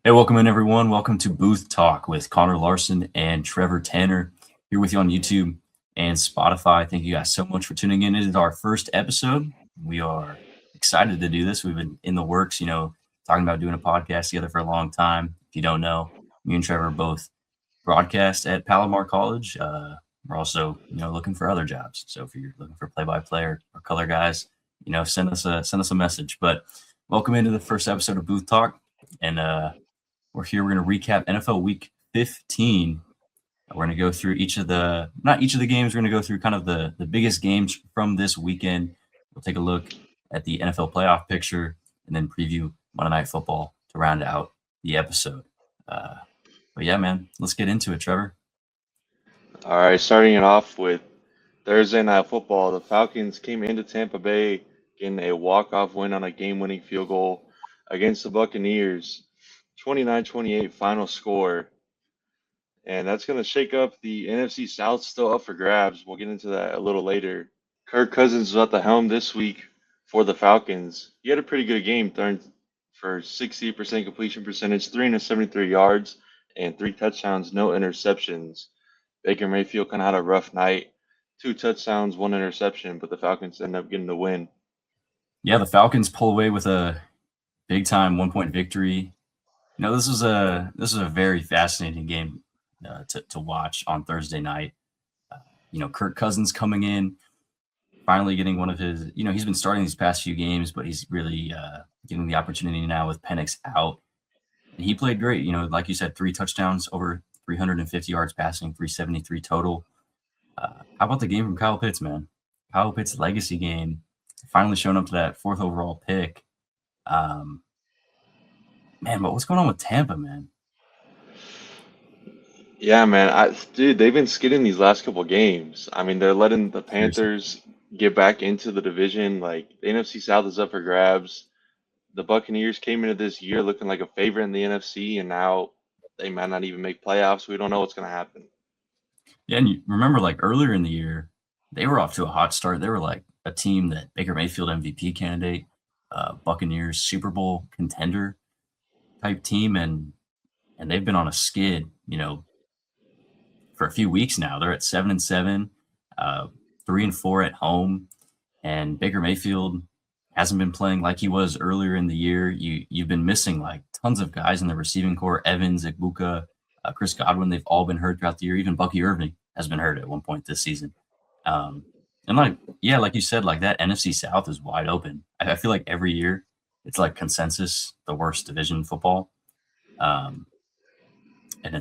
Hey, welcome in everyone. Welcome to Booth Talk with Connor Larson and Trevor Tanner here with you on YouTube and Spotify. Thank you guys so much for tuning in. It is our first episode. We are excited to do this. We've been in the works, talking about doing a podcast together for a long time. If you don't know, me and Trevor both broadcast at Palomar College. We're also, looking for other jobs. So if you're looking for play-by-play or color guys, send us a message. But welcome into the first episode of Booth Talk. And we're here. We're going to recap NFL Week 15. We're going to go through not each of the games. We're going to go through kind of the biggest games from this weekend. We'll take a look at the NFL playoff picture and then preview Monday Night Football to round out the episode. But yeah, man, let's get into it, Trevor. All right, starting it off with Thursday Night Football. The Falcons came into Tampa Bay getting a walk-off win on a game-winning field goal against the Buccaneers. 29-28 final score. And that's going to shake up the NFC South, still up for grabs. We'll get into that a little later. Kirk Cousins was at the helm this week for the Falcons. He had a pretty good game, throwing for 60% completion percentage, 373 yards, and 3 touchdowns, no interceptions. Baker Mayfield kind of had a rough night. 2 touchdowns, 1 interception, but the Falcons end up getting the win. Yeah, the Falcons pull away with a big time 1-point victory. This was a very fascinating game to watch on Thursday night. Kirk Cousins coming in, finally getting one of his. He's been starting these past few games, but he's really getting the opportunity now with Penix out. And he played great. Like you said, 3 touchdowns, over 350 yards passing, 373 total. How about the game from Kyle Pitts, man? Kyle Pitts' legacy game, finally showing up to that 4th overall pick. Man, but what's going on with Tampa, man? Yeah, man. Dude, they've been skidding these last couple games. I mean, they're letting the Seriously. Panthers get back into the division. Like, the NFC South is up for grabs. The Buccaneers came into this year looking like a favorite in the NFC, and now they might not even make playoffs. We don't know what's going to happen. Yeah, and you remember like earlier in the year, they were off to a hot start. They were like a team that Baker Mayfield MVP candidate, Buccaneers Super Bowl contender type team, and they've been on a skid, for a few weeks now. They're at 7-7, 3-4 at home, and Baker Mayfield hasn't been playing like he was earlier in the year. You've been missing like tons of guys in the receiving core: Evans, Igbuka, Chris Godwin. They've all been hurt throughout the year. Even Bucky Irving has been hurt at one point this season. Um, and like you said, like that NFC South is wide open. I feel like every year it's like consensus the worst division in football, um, and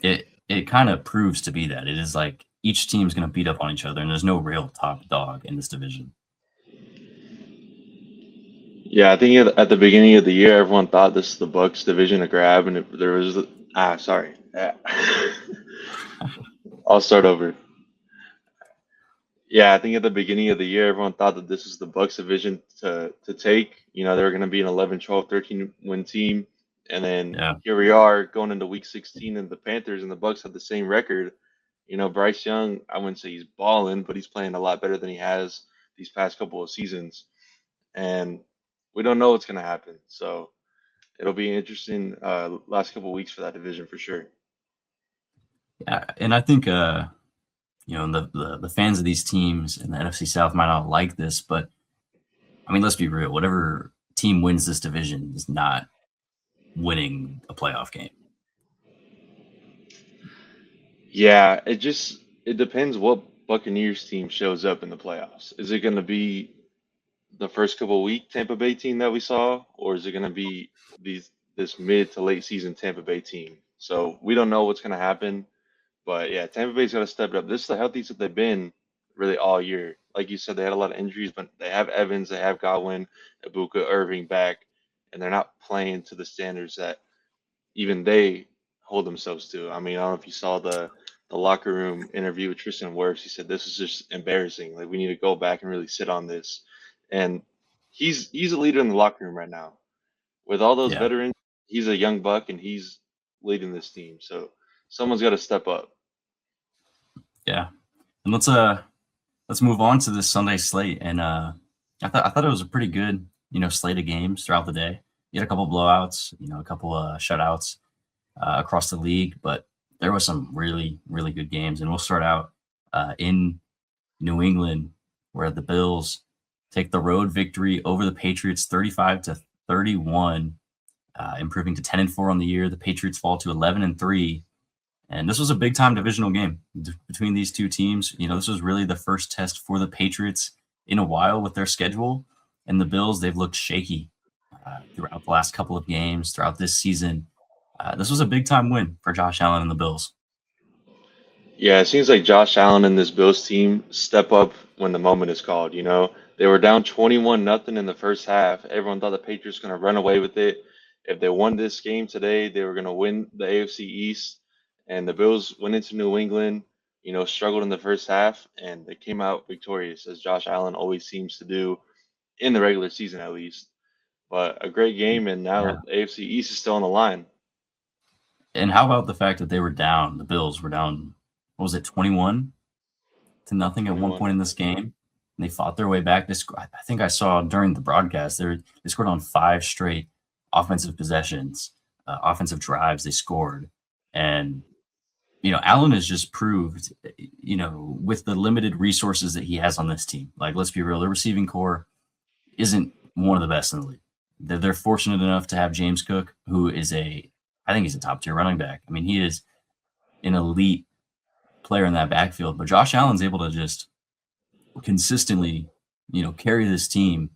it kind of proves to be that it is like each team's going to beat up on each other, and there's no real top dog in this division. Yeah, I think at the beginning of the year, everyone thought this is the Bucks division to grab, and there was sorry. Yeah. I'll start over. Yeah, I think at the beginning of the year, everyone thought that this is the Bucks division to take. You know, they were going to be an 11, 12, 13 win team. And then Yeah, here we are going into week 16, and the Panthers and the Bucks have the same record. You know, Bryce Young, I wouldn't say he's balling, but he's playing a lot better than he has these past couple of seasons. And we don't know what's going to happen. So it'll be interesting last couple of weeks for that division for sure. yeah, and I think the fans of these teams in the NFC South might not like this, but I mean, let's be real. Whatever team wins this division is not winning a playoff game. Yeah, it depends what Buccaneers team shows up in the playoffs. Is it going to be the first couple of week Tampa Bay team that we saw, or is it going to be this mid to late season Tampa Bay team? So we don't know what's going to happen, but yeah, Tampa Bay's got to step it up. This is the healthiest that they've been really all year. Like you said, they had a lot of injuries, but they have Evans, they have Godwin, Ibuka, Irving back, and they're not playing to the standards that even they hold themselves to. I mean, I don't know if you saw the locker room interview with Tristan Wirfs. He said this is just embarrassing. Like we need to go back and really sit on this. And he's a leader in the locker room right now. With all those Yeah, veterans, he's a young buck and he's leading this team. So someone's got to step up. yeah. And let's move on to this Sunday slate. And I thought it was a pretty good slate of games throughout the day. You had a couple blowouts, a couple shutouts across the league, but there was some really, really good games. And we'll start out in New England, where the Bills take the road victory over the Patriots 35-31, improving to 10-4 on the year. The Patriots fall to 11-3. And this was a big time divisional game between these two teams. This was really the first test for the Patriots in a while with their schedule. And the Bills, they've looked shaky throughout the last couple of games, throughout this season. This was a big time win for Josh Allen and the Bills. Yeah, it seems like Josh Allen and this Bills team step up when the moment is called. They were down 21-0 in the first half. Everyone thought the Patriots were going to run away with it. If they won this game today, they were going to win the AFC East. And the Bills went into New England, struggled in the first half, and they came out victorious, as Josh Allen always seems to do in the regular season, at least. But a great game, and now the AFC East is still on the line. And how about the fact that they were down? The Bills were down, what was it, 21-0 at one point in this game? And they fought their way back. I think I saw during the broadcast, they scored on 5 straight offensive possessions, offensive drives they scored. And Allen has just proved, with the limited resources that he has on this team, like, let's be real, the receiving core isn't one of the best in the league. They're fortunate enough to have James Cook, who is I think he's a top tier running back. I mean, he is an elite player in that backfield, but Josh Allen's able to just consistently, carry this team,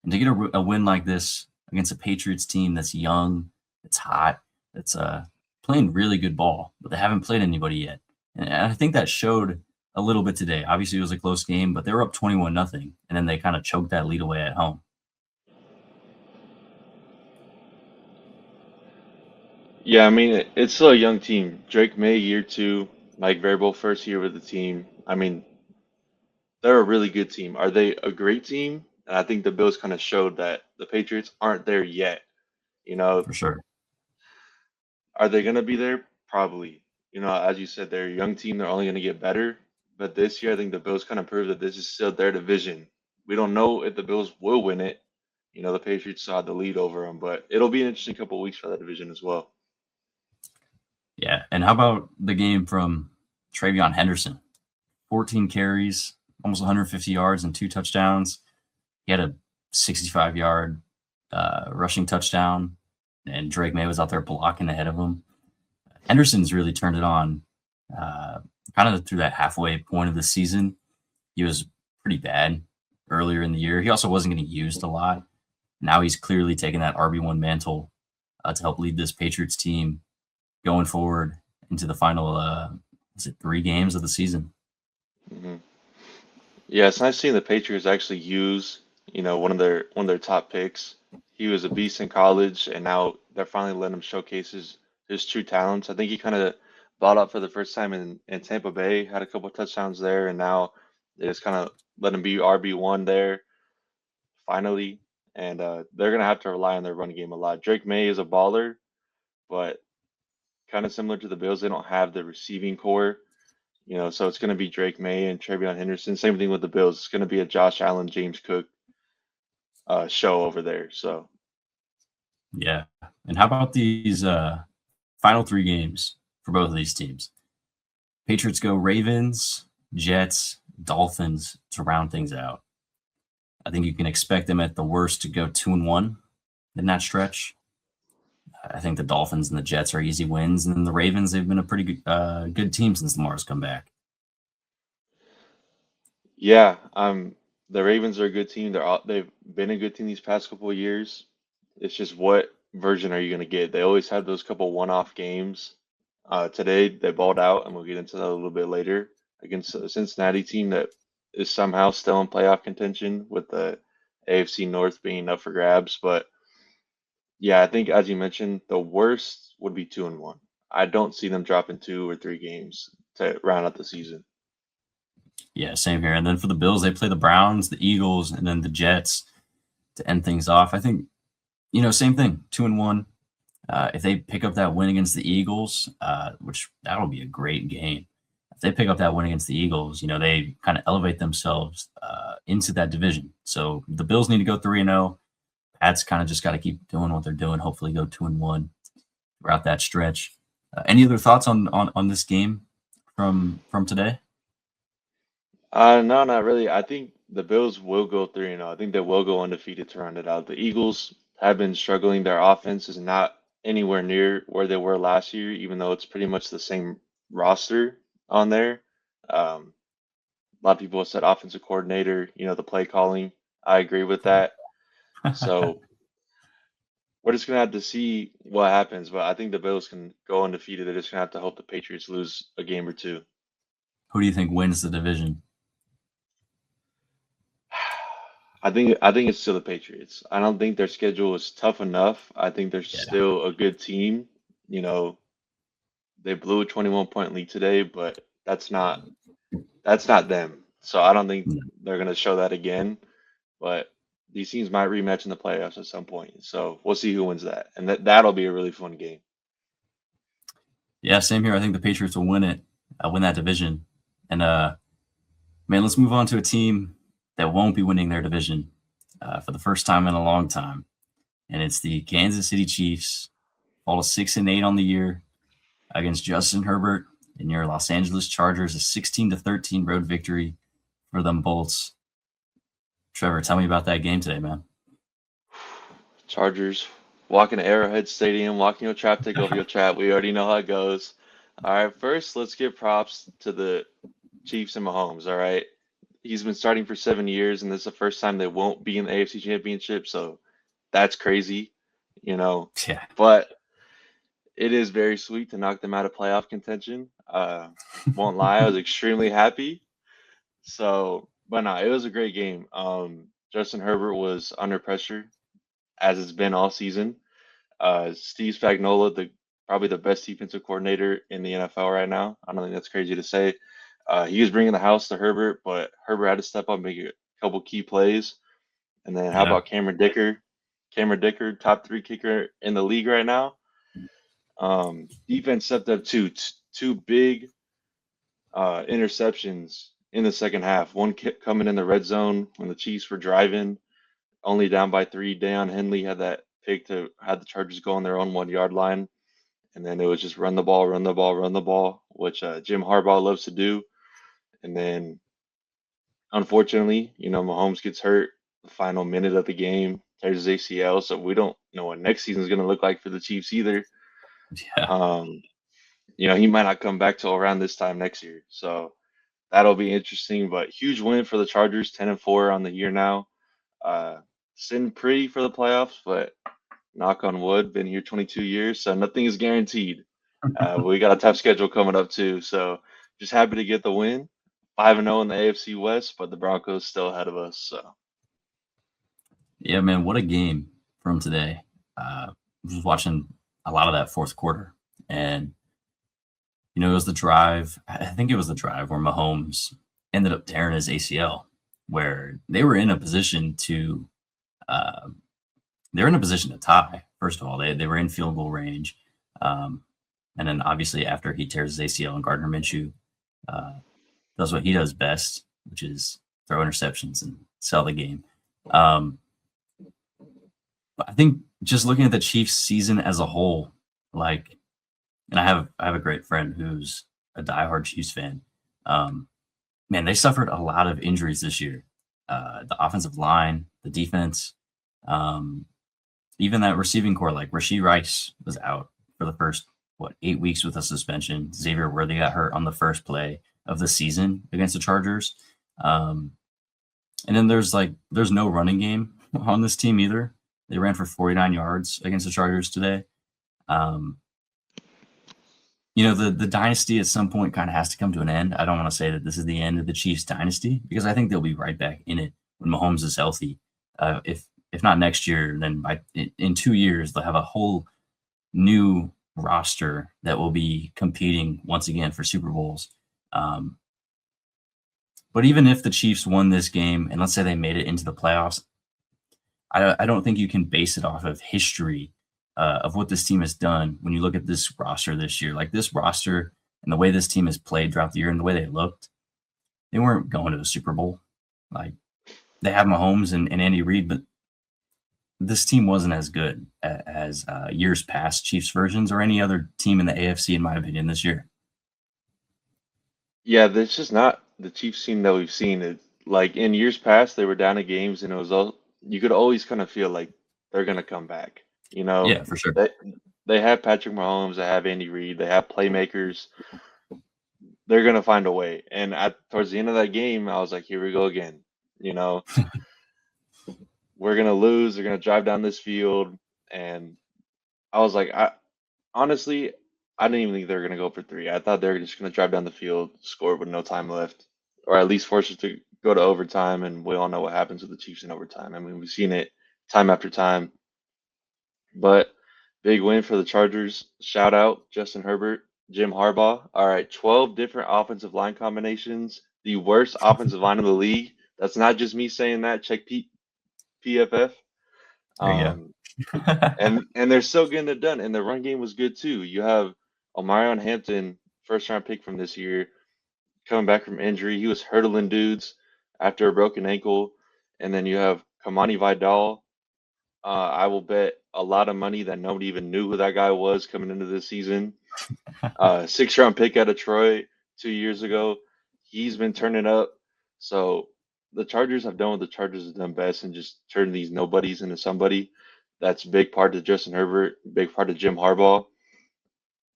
and to get a win like this against a Patriots team that's young, that's hot, that's playing really good ball, but they haven't played anybody yet. And I think that showed a little bit today. Obviously, it was a close game, but they were up 21-0, and then they kind of choked that lead away at home. Yeah, I mean, it's still a young team. Drake May, year 2, Mike Vrabel, first year with the team. I mean, they're a really good team. Are they a great team? And I think the Bills kind of showed that the Patriots aren't there yet. For sure. Are they going to be there? Probably. As you said, they're a young team. They're only going to get better. But this year, I think the Bills kind of proved that this is still their division. We don't know if the Bills will win it. The Patriots saw the lead over them, but it'll be an interesting couple of weeks for that division as well. Yeah. And how about the game from TreVeyon Henderson? 14 carries, almost 150 yards and 2 touchdowns. He had a 65-yard rushing touchdown, and Drake May was out there blocking ahead of him. Henderson's really turned it on kind of through that halfway point of the season. He was pretty bad earlier in the year. He also wasn't getting used a lot. Now he's clearly taken that RB1 mantle to help lead this Patriots team going forward into the final, 3 games of the season. Mm-hmm. Yeah, it's nice seeing the Patriots actually use, one of their top picks. He was a beast in college, and now they're finally letting him showcase his true talents. I think he kind of balled out for the first time in Tampa Bay, had a couple of touchdowns there, and now they just kind of let him be RB1 there finally. And they're going to have to rely on their run game a lot. Drake May is a baller, but kind of similar to the Bills, they don't have the receiving core. So it's going to be Drake May and TreVeyon Henderson. Same thing with the Bills. It's going to be a Josh Allen, James Cook show over there. So, yeah. And how about these final 3 games for both of these teams? Patriots go Ravens, Jets, Dolphins to round things out. I think you can expect them at the worst to go 2-1 in that stretch. I think the Dolphins and the Jets are easy wins, and then the Ravens, they've been a pretty good team since Lamar's come back. yeah, the Ravens are a good team. They've been a good team these past couple of years. It's just what version are you going to get? They always have those couple one-off games. Today they balled out, and we'll get into that a little bit later against a Cincinnati team that is somehow still in playoff contention with the AFC North being up for grabs. But yeah, I think as you mentioned, the worst would be 2-1. I don't see them dropping 2 or 3 games to round out the season. Yeah, same here. And then for the Bills, they play the Browns, the Eagles, and then the Jets to end things off. I think, same thing, 2-1. If they pick up that win against the Eagles, which that'll be a great game. If they pick up that win against the Eagles, they kind of elevate themselves into that division. So the Bills need to go 3-0. Pats kind of just got to keep doing what they're doing. Hopefully, go 2-1 throughout that stretch. Any other thoughts on this game from today? No, not really. I think the Bills will go 3-0. I think they will go undefeated to round it out. The Eagles have been struggling. Their offense is not anywhere near where they were last year, even though it's pretty much the same roster on there. A lot of people have said offensive coordinator, the play calling. I agree with that. So we're just gonna have to see what happens. But I think the Bills can go undefeated. They're just gonna have to hope the Patriots lose a game or two. Who do you think wins the division? I think it's still the Patriots. I don't think their schedule is tough enough. I think they're Yeah, still a good team. You know, they blew a 21-point lead today, but that's not them. So I don't think yeah, they're gonna show that again. But these teams might rematch in the playoffs at some point. So we'll see who wins that, and that'll be a really fun game. yeah. Same here. I think the Patriots will win it, win that division. And man, let's move on to a team that won't be winning their division for the first time in a long time, and it's the Kansas City Chiefs. Fall to 6-8 on the year against Justin Herbert and your Los Angeles Chargers. A 16-13 road victory for them Bolts. Trevor, tell me about that game today, man. Chargers walking to Arrowhead Stadium, walking your trap, take over your trap. We already know how it goes. All right, first let's give props to the Chiefs and Mahomes. All right, he's been starting for 7 years, and this is the first time they won't be in the AFC Championship. So that's crazy, you know. Yeah, But it is very sweet to knock them out of playoff contention. Won't lie, I was extremely happy. So, but no, it was a great game. Justin Herbert was under pressure as it's been all season. Steve Spagnuolo, probably the best defensive coordinator in the NFL right now. I don't think that's crazy to say. He was bringing the house to Herbert, but Herbert had to step up and make a couple key plays. And then how yeah, about Cameron Dicker? Cameron Dicker, top 3 kicker in the league right now. Defense stepped up two big interceptions in the second half. One coming in the red zone when the Chiefs were driving, only down by 3. Deion Henley had that pick to had the Chargers go on their own 1 yard line, and then it was just run the ball, run the ball, run the ball, which Jim Harbaugh loves to do. And then, unfortunately, Mahomes gets hurt the final minute of the game, tears his ACL, so we don't know what next season is going to look like for the Chiefs either. yeah. Um, he might not come back till around this time next year, so that'll be interesting. But huge win for the Chargers, 10-4 on the year now. Sitting pretty for the playoffs, but knock on wood, been here 22 years, so nothing is guaranteed. We got a tough schedule coming up too, so just happy to get the win. 5-0 in the AFC West, but the Broncos still ahead of us. So Yeah, man, what a game from today. I was watching a lot of that fourth quarter, and it was the drive. I think it was the drive where Mahomes ended up tearing his ACL, where they were in a position to, uh, they're in a position to tie. First of all, they were in field goal range, um, and then obviously after he tears his ACL, and Gardner Minshew uh, does what he does best, which is throw interceptions and sell the game. Um, I think just looking at the Chiefs season as a whole, like, and I have a great friend who's a diehard Chiefs fan. Um, Man, they suffered a lot of injuries this year. The offensive line, the defense, um, even that receiving core, like Rasheed Rice was out for the first 8 weeks with a suspension. Xavier Worthy got hurt on the first play of the season against the Chargers. Um, and then there's no running game on this team either. They ran for 49 yards against the Chargers today. Um, the dynasty at some point kind of has to come to an end. I don't want to say that this is the end of the Chiefs dynasty because I think they'll be right back in it when Mahomes is healthy. If not next year, then in 2 years they'll have a whole new roster that will be competing once again for Super Bowls. But even if the Chiefs won this game and let's say they made it into the playoffs, I don't think you can base it off of history of what this team has done when you look at this roster this year. Like this roster and the way this team has played throughout the year and the way they looked, they weren't going to the Super Bowl. Like they have Mahomes and Andy Reid, but this team wasn't as good as years past Chiefs versions or any other team in the AFC, in my opinion, this year. Yeah, that's just not the Chiefs team that we've seen. It like in years past, they were down to games, and it was all you could always kind of feel like they're gonna come back. You know, Yeah, for sure. they they have Patrick Mahomes, they have Andy Reid, they have playmakers. They're gonna find a way. And at towards the end of that game, I was like, here we go again. You know, we're gonna lose. They're gonna drive down this field, and I was like, I honestly, I didn't even think they were gonna go for three. I thought they were just gonna drive down the field, score with no time left, or at least force it to go to overtime. And we all know what happens with the Chiefs in overtime. I mean, we've seen it time after time. But big win for the Chargers. Shout out Justin Herbert, Jim Harbaugh. All right, 12 different offensive line combinations. The worst offensive line in the league. That's not just me saying that. Check PFF. There you Um, go. and they're still getting it done. And the run game was good too. You have Omarion Hampton, first round pick from this year, coming back from injury. He was hurdling dudes after a broken ankle. And then you have Kamani Vidal. I will bet a lot of money that nobody even knew who that guy was coming into this season. 6th round pick out of Troy 2 years ago. He's been turning up. So the Chargers have done what the Chargers have done best and just turned these nobodies into somebody. That's a big part of Justin Herbert, big part of Jim Harbaugh.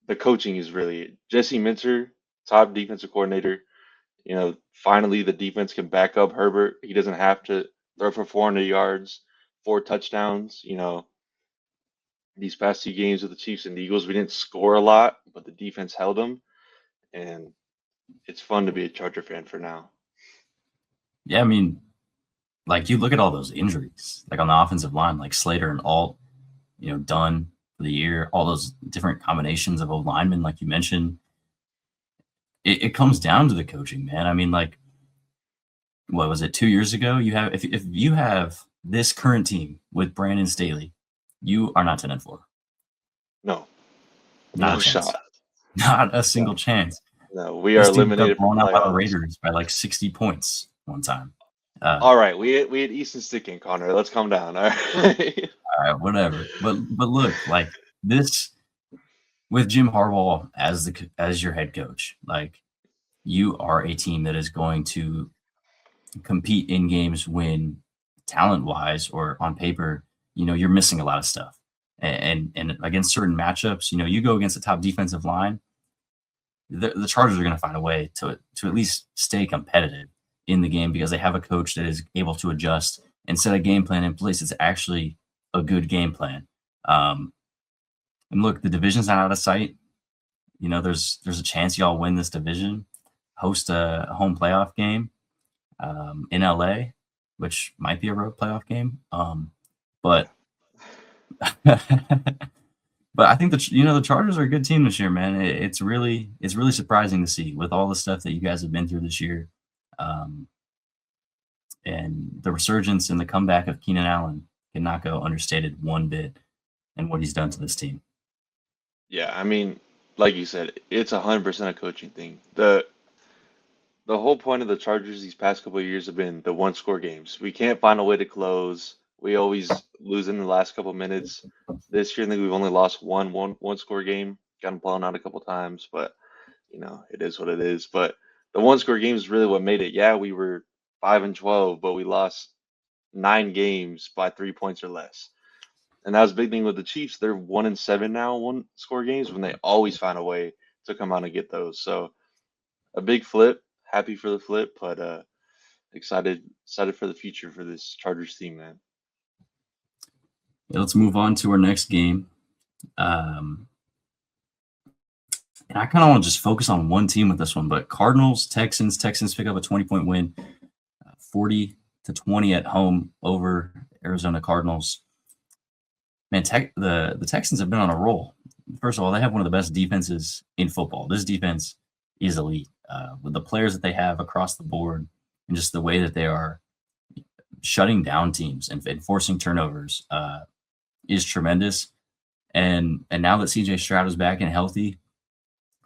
The coaching is really Jesse Minter, top defensive coordinator. You know, finally the defense can back up Herbert. He doesn't have to throw for 400 yards, 4 touchdowns. You know, these past 2 games with the Chiefs and the Eagles, we didn't score a lot, but the defense held them, and it's fun to be a Charger fan for now. Yeah, I mean, like you look at all those injuries, like on the offensive line, like Slater and Alt, done for the year, all those different combinations of linemen, like you mentioned. It comes down to the coaching, man. I mean, like, what was it, 2 years ago? You have if you have this current team with Brandon Staley, you are not 10-4. No, Not no a chance. shot. Not a No, single chance. no, we are This team got eliminated from blown out by the playoffs. Raiders by like 60 points one time. Uh, All right, we had Easton Stick in Connor. Let's calm down. All right. all right, whatever. But look, like this with Jim Harbaugh as your head coach, like you are a team that is going to compete in games when talent wise or on paper, you're missing a lot of stuff. And against certain matchups, you go against the top defensive line, the Chargers are going to find a way to at least stay competitive in the game because they have a coach that is able to adjust and set a game plan in place. It's actually a good game plan. And look, the division's not out of sight. There's a chance y'all win this division, host a home playoff game in LA, which might be a road playoff game. But but I think the Chargers are a good team this year, man. It's really surprising to see with all the stuff that you guys have been through this year, and the resurgence and the comeback of Keenan Allen cannot go understated one bit, and what he's done to this team. Yeah, I mean, like you said, it's 100% a coaching thing. The whole point of the Chargers these past couple of years have been the one score games. We can't find a way to close. We always lose in the last couple of minutes. This year, I think we've only lost one score game. Gotten blown out a couple times, but it is what it is. But the one score game is really what made it. Yeah, we were 5-12, but we lost 9 games by 3 points or less. And that was a big thing with the Chiefs. They're 1-7 now, one score games when they always find a way to come out and get those. So a big flip. Happy for the flip, but excited for the future for this Chargers team, man. Yeah, let's move on to our next game. And I kind of want to just focus on one team with this one, but Cardinals, Texans pick up a 20-point win, 40-20 at home over Arizona Cardinals. Man, the Texans have been on a roll. First of all, they have one of the best defenses in football. This defense is elite. With the players that they have across the board and just the way that they are shutting down teams and forcing turnovers is tremendous. And now that CJ Stroud is back and healthy,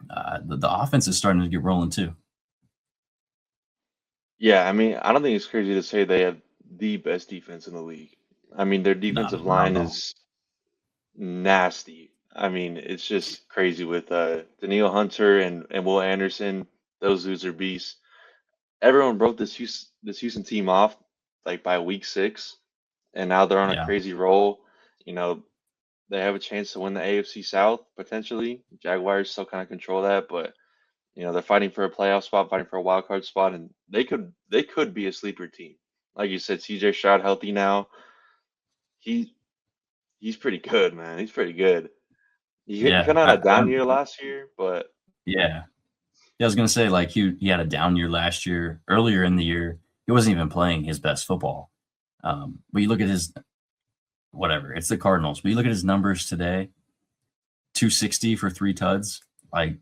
the offense is starting to get rolling too. Yeah, I mean, I don't think it's crazy to say they have the best defense in the league. I mean, their No, defensive not line at all. is nasty. I mean, it's just crazy with Daniil Hunter and Will Anderson. Those dudes are beasts. Everyone wrote this Houston team off like by week 6, and now they're on a Yeah, crazy roll. You know, they have a chance to win the AFC South potentially. Jaguars still kind of control that, but they're fighting for a playoff spot, fighting for a wild card spot, and they could be a sleeper team. Like you said, CJ Stroud healthy now. He he's pretty good, man. He's pretty good. He yeah, kind of had a down year last year, but yeah. Yeah, I was gonna say like he had a down year last year. Earlier in the year, he wasn't even playing his best football. But you look at his whatever, it's the Cardinals. But you look at his numbers today, 260 for 3 tuds. Like,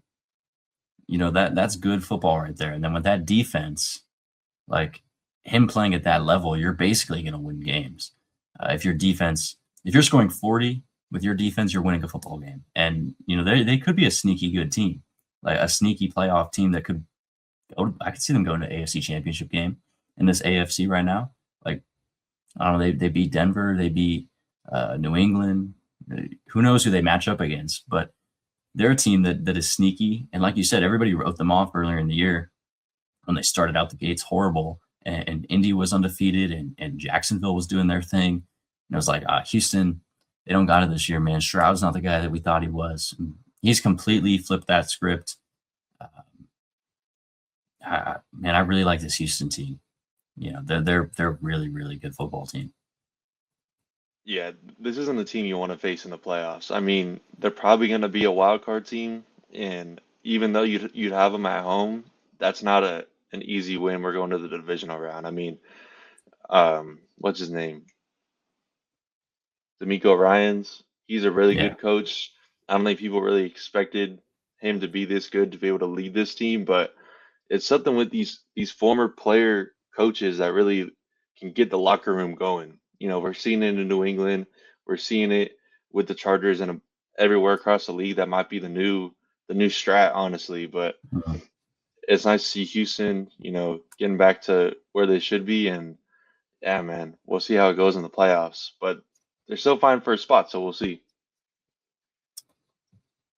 that's good football right there. And then with that defense, like him playing at that level, you're basically gonna win games. If you're scoring 40 with your defense, you're winning a football game. And they could be a sneaky good team, like a sneaky playoff team that could I could see them going to AFC Championship game in this AFC right now. Like, I don't know, they beat Denver, they beat New England. Who knows who they match up against? But they're a team that is sneaky. And like you said, everybody wrote them off earlier in the year when they started out the gates horrible. And Indy was undefeated, and Jacksonville was doing their thing. And it was like, Houston, they don't got it this year, man. Stroud's not the guy that we thought he was. And he's completely flipped that script. Man, I really like this Houston team. They're really, really good football team. yeah, this isn't the team you want to face in the playoffs. I mean, they're probably going to be a wild card team, and even though you'd have them at home, that's not an easy win. We're going to the divisional round. I mean, what's his name? D'Amico Ryans. He's a really Yeah. good coach. I don't think people really expected him to be this good to be able to lead this team, but it's something with these former player coaches that really can get the locker room going. We're seeing it in New England. We're seeing it with the Chargers and everywhere across the league. That might be the new strat, honestly. But Mhm. it's nice to see Houston, getting back to where they should be. And yeah, man, we'll see how it goes in the playoffs. But they're still fine for a spot, so we'll see.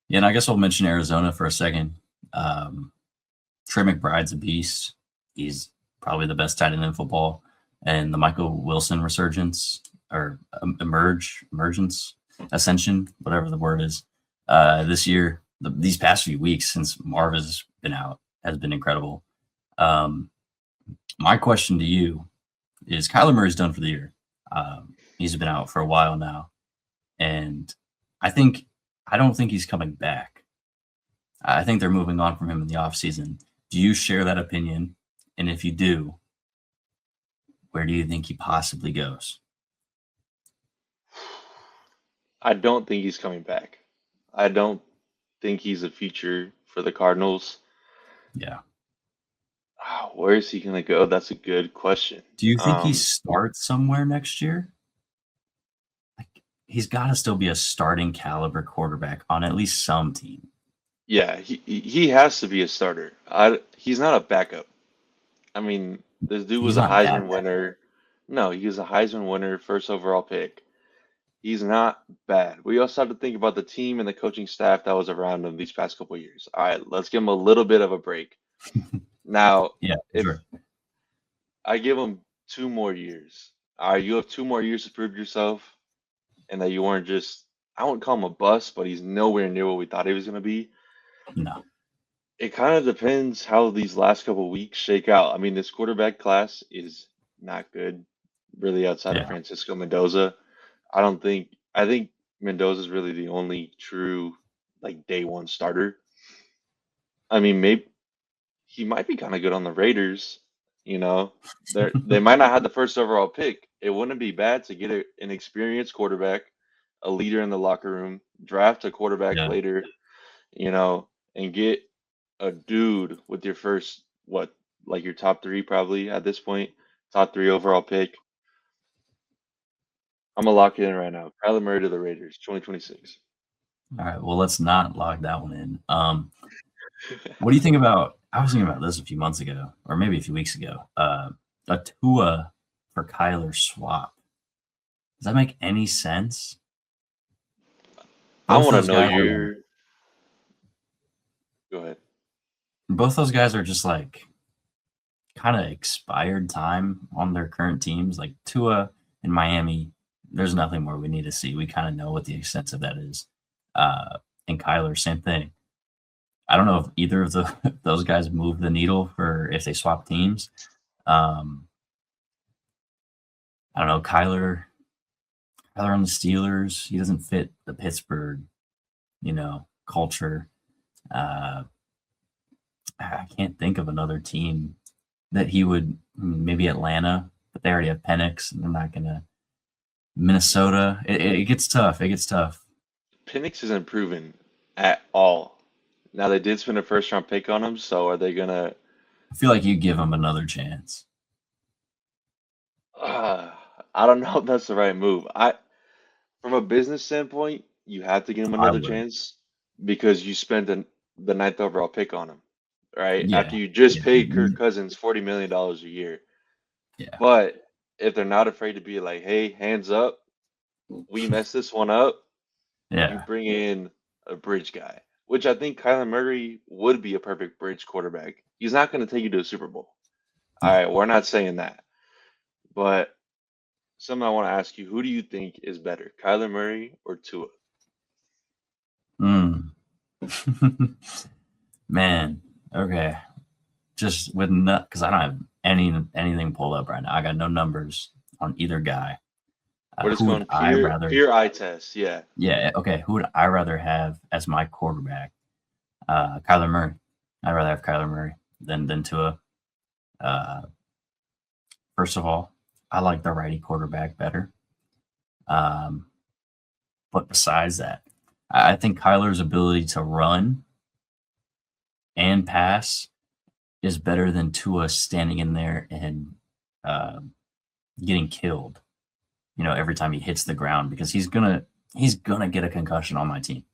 Yeah, and I guess I'll mention Arizona for a second. Um, Trey McBride's a beast. He's probably the best tight end in football. And the Michael Wilson resurgence or emergence, ascension, whatever the word is, this year, these past few weeks since Marv has been out, has been incredible. My question to you is Kyler Murray's done for the year. He's been out for a while now. And I don't think he's coming back. I think they're moving on from him in the offseason. Do you share that opinion? And if you do, where do you think he possibly goes? I don't think he's coming back. I don't think he's a future for the Cardinals. Yeah. Where is he gonna go? That's a good question. Do you think he starts somewhere next year? Like he's got to still be a starting caliber quarterback on at least some team. Yeah, he has to be a starter. He's not a backup. I mean, this dude He's was a not bad. Heisman winner. No, he was a Heisman winner, first overall pick. He's not bad. We also have to think about the team and the coaching staff that was around him these past couple of years. All right, let's give him a little bit of a break. Now, Yeah, if sure. I give him 2 more years, all right, you have 2 more years to prove yourself and that you weren't just, I wouldn't call him a bust, but he's nowhere near what we thought he was going to be. No. It kind of depends how these last couple of weeks shake out. I mean, this quarterback class is not good, really, outside of Yeah. Francisco Mendoza. I think Mendoza's really the only true, like, day one starter. I mean, maybe he might be kind of good on the Raiders. They might not have the first overall pick. It wouldn't be bad to get an experienced quarterback, a leader in the locker room, draft a quarterback Yeah. later, and get a dude with your first, what, like your top three probably at this point, top three overall pick. I'm gonna lock it in right now. Kyler Murray to the Raiders, 2026. All right. Well, let's not lock that one in. What do you think about? I was thinking about this a few months ago, or maybe a few weeks ago. A Tua for Kyler swap. Does that make any sense? I Both want to those know guys your. Go ahead. both those guys are just like kind of expired time on their current teams. Like Tua in Miami, there's nothing more we need to see. We kind of know what the extent of that is. And Kyler, same thing. I don't know if either of those guys move the needle for if they swap teams. I don't know. Kyler on the Steelers, he doesn't fit the Pittsburgh, culture. Uh, I can't think of another team that he would maybe Atlanta, but they already have Penix, and they're not gonna Minnesota. It gets tough. It gets tough. Penix isn't proven at all. Now they did spend a first round pick on him, so are they gonna? I feel like you give him another chance. Uh, I don't know if that's the right move. From a business standpoint, you have to give him I another would. chance because you spent the ninth overall pick on him, right? After Yeah. you just Yeah. paid Kirk Cousins $40 million a year. Yeah. But if they're not afraid to be like, hey, hands up, we messed this one up, you Yeah. bring in a bridge guy, which I think Kyler Murray would be a perfect bridge quarterback. He's not going to take you to a Super Bowl. All No. right, we're not saying that. But something I want to ask you, who do you think is better, Kyler Murray or Tua? Mm. Man. Okay. Just with because I don't have anything pulled up right now. I got no numbers on either guy. We're just Who would going I rather? pure eye test. Yeah. Yeah. Okay. Who would I rather have as my quarterback? Kyler Murray. I'd rather have Kyler Murray than Tua. Uh, First of all, I like the righty quarterback better. Um, but besides that, I think Kyler's ability to run and pass is better than Tua standing in there and uh, getting killed. Every time he hits the ground because he's gonna get a concussion on my team.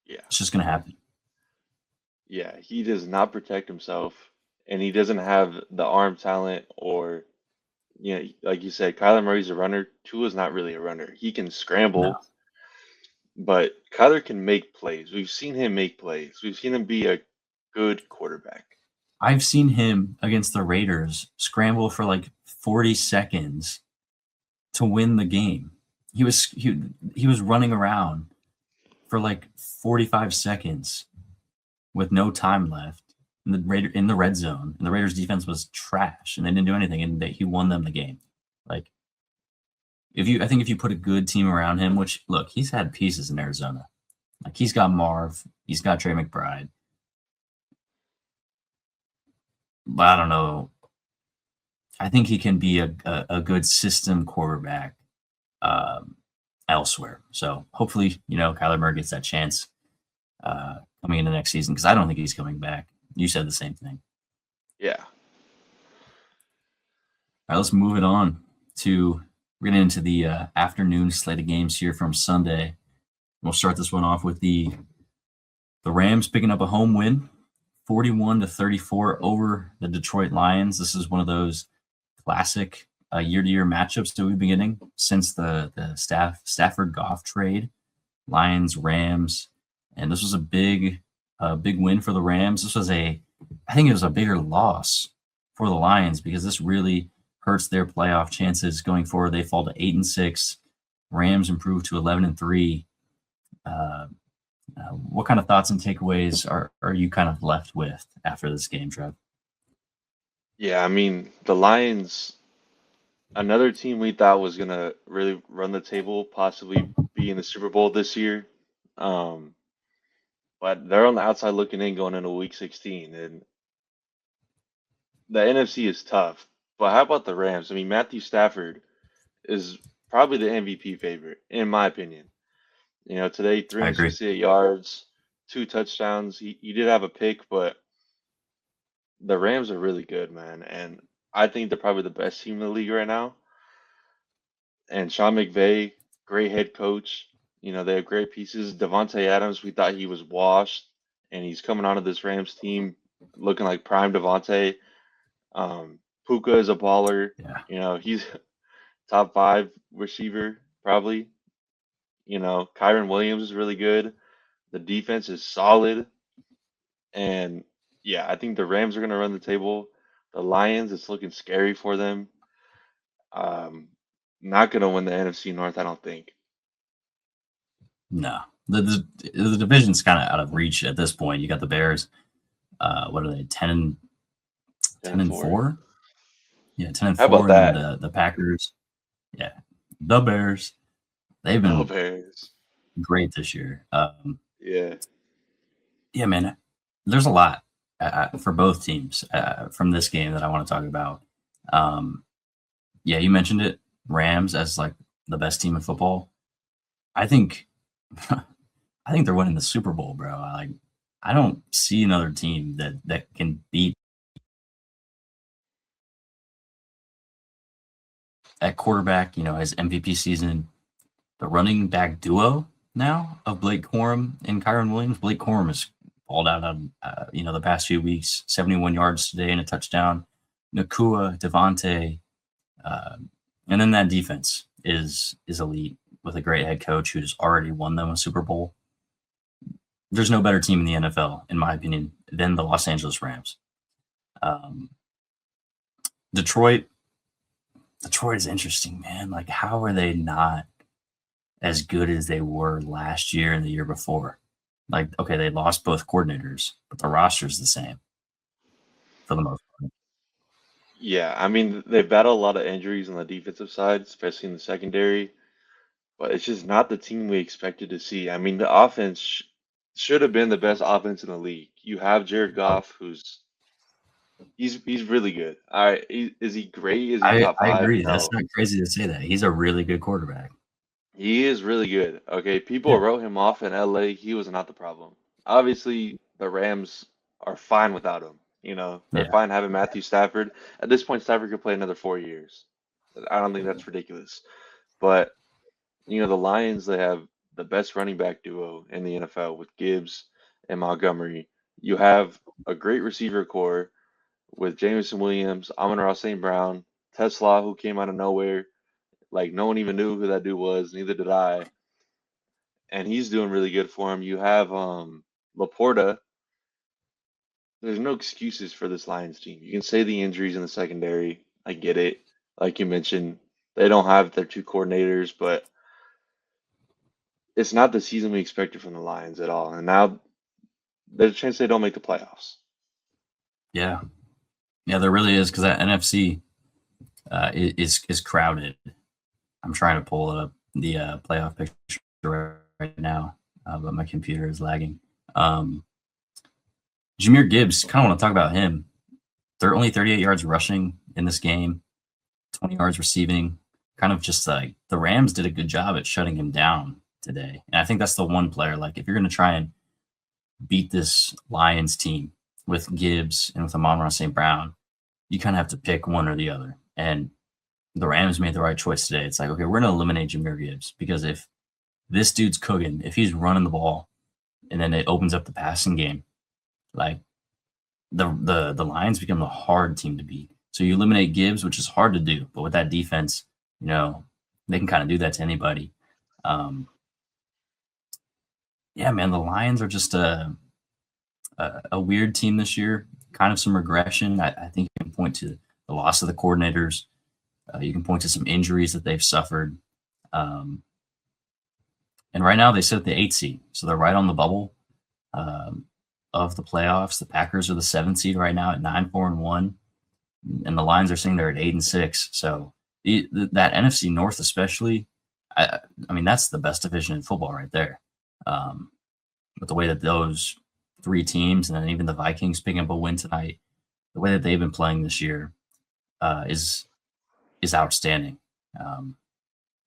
Yeah. It's just gonna happen. Yeah. He does not protect himself and he doesn't have the arm talent or, like you said, Kyler Murray's a runner. Tua's not really a runner. He can No, scramble, but Kyler can make plays. We've seen him make plays. We've seen him be a good quarterback. I've seen him against the Raiders scramble for like 40 seconds to win the game. He was running around for like 45 seconds with no time left in the red zone. And the Raiders defense was trash and they didn't do anything and he won them the game. Like I think if you put a good team around him, which look, he's had pieces in Arizona. Like he's got Marv, he's got Trey McBride. But I don't know. I think he can be a good system quarterback elsewhere. So hopefully, Kyler Murray gets that chance coming into next season because I don't think he's coming back. You said the same thing. Yeah. All right, let's move it on to we're getting into the afternoon slate of games here from Sunday. We'll start this one off with the Rams picking up a home win, 41-34 over the Detroit Lions. This is one of those classic year-to-year matchups that we've been getting since the Stafford Goff trade. Lions, Rams, and this was a big win for the Rams. I think it was a bigger loss for the Lions because this really hurts their playoff chances going forward. They fall to 8-6. Rams improve to 11-3. What kind of thoughts and takeaways are you kind of left with after this game, Trev? Yeah. I mean, the Lions, another team we thought was going to really run the table, possibly be in the Super Bowl this year. Um, but they're on the outside looking in going into week 16. And the NFC is tough. But how about the Rams? I mean, Matthew Stafford is probably the MVP favorite, in my opinion. Today, I agree. 368 yards, 2 touchdowns. He did have a pick, but the Rams are really good, man. And I think they're probably the best team in the league right now. And Sean McVay, great head coach. They have great pieces. Devontae Adams, we thought he was washed, and he's coming onto this Rams team looking like prime Devontae. Puka is a baller. Yeah. He's top 5 receiver, probably. Kyron Williams is really good. The defense is solid. And yeah, I think the Rams are going to run the table. The Lions, it's looking scary for them. Um, Not going to win the NFC North, I don't think. No, the division's kind of out of reach at this point. You got the Bears. What are they? 10 10 and and 4. 4. Yeah, 10 and How about 4, and then that? the Packers. Yeah, the Bears. They've Oh, been Bears. great this year. Yeah. Yeah, man. There's a lot for both teams from this game that I want to talk about. Yeah, you mentioned it. Rams as like the best team in football. I think, I think they're winning the Super Bowl, bro. I don't see another team that can beat at quarterback. His MVP season, the running back duo now of Blake Corum and Kyron Williams. Blake Corum has balled out on the past few weeks. 71 yards today and a touchdown. Nakua, Devontae, and then that defense is elite with a great head coach who's already won them a Super Bowl. There's no better team in the NFL, in my opinion, than the Los Angeles Rams. Detroit is interesting, man. Like, how are they not as good as they were last year and the year before? Like, okay, they lost both coordinators, but the roster's the same for the most part. Yeah, I mean, they battle a lot of injuries on the defensive side, especially in the secondary, but it's just not the team we expected to see. I mean, the offense should have been the best offense in the league. You have Jared Goff, who's he's really good. All right, is he great? Is he top I five? agree. That's No, not crazy to say that. He's a really good quarterback. he is really good. Okay, people Yeah. wrote him off in LA. He was not the problem. Obviously, the Rams are fine without him. They're Yeah. fine having Matthew Stafford. At this point, Stafford could play another 4 years. I don't think that's ridiculous. But the Lions, they have the best running back duo in the NFL with Gibbs and Montgomery. You have a great receiver core with Jameson Williams, Amon-Ra St. Brown, Tesla, who came out of nowhere. Like, no one even knew who that dude was, neither did I. And he's doing really good for him. You have Laporta. There's no excuses for this Lions team. You can say the injuries in the secondary. I get it. Like you mentioned, they don't have their two coordinators, but it's not the season we expected from the Lions at all. And now there's a chance they don't make the playoffs. Yeah. Yeah, there really is, because that NFC is crowded. I'm trying to pull up the playoff picture right now, but my computer is lagging. Jahmyr Gibbs, kind of want to talk about him. They're only 38 yards rushing in this game, 20 yards receiving. Kind of just like the Rams did a good job at shutting him down today. And I think that's the one player, like, if you're going to try and beat this Lions team with Gibbs and with Amon-Ra St. Brown, you kind of have to pick one or the other. And the Rams made the right choice today. It's like, okay, we're going to eliminate Jahmyr Gibbs, because if this dude's cooking, if he's running the ball, and then it opens up the passing game, like, the Lions become a hard team to beat. So you eliminate Gibbs, which is hard to do, but with that defense, they can kind of do that to anybody. Yeah, man, the Lions are just a weird team this year. Kind of some regression. I think you can point to the loss of the coordinators. You can point to some injuries that they've suffered. And right now they sit at the 8th seed, so they're right on the bubble of the playoffs. The Packers are the 7th seed right now at 9-4-1, and the Lions are sitting there at 8-6. So that NFC North, especially, I mean, that's the best division in football right there. With the way that those three teams, and then even the Vikings picking up a win tonight, the way that they've been playing this year is outstanding.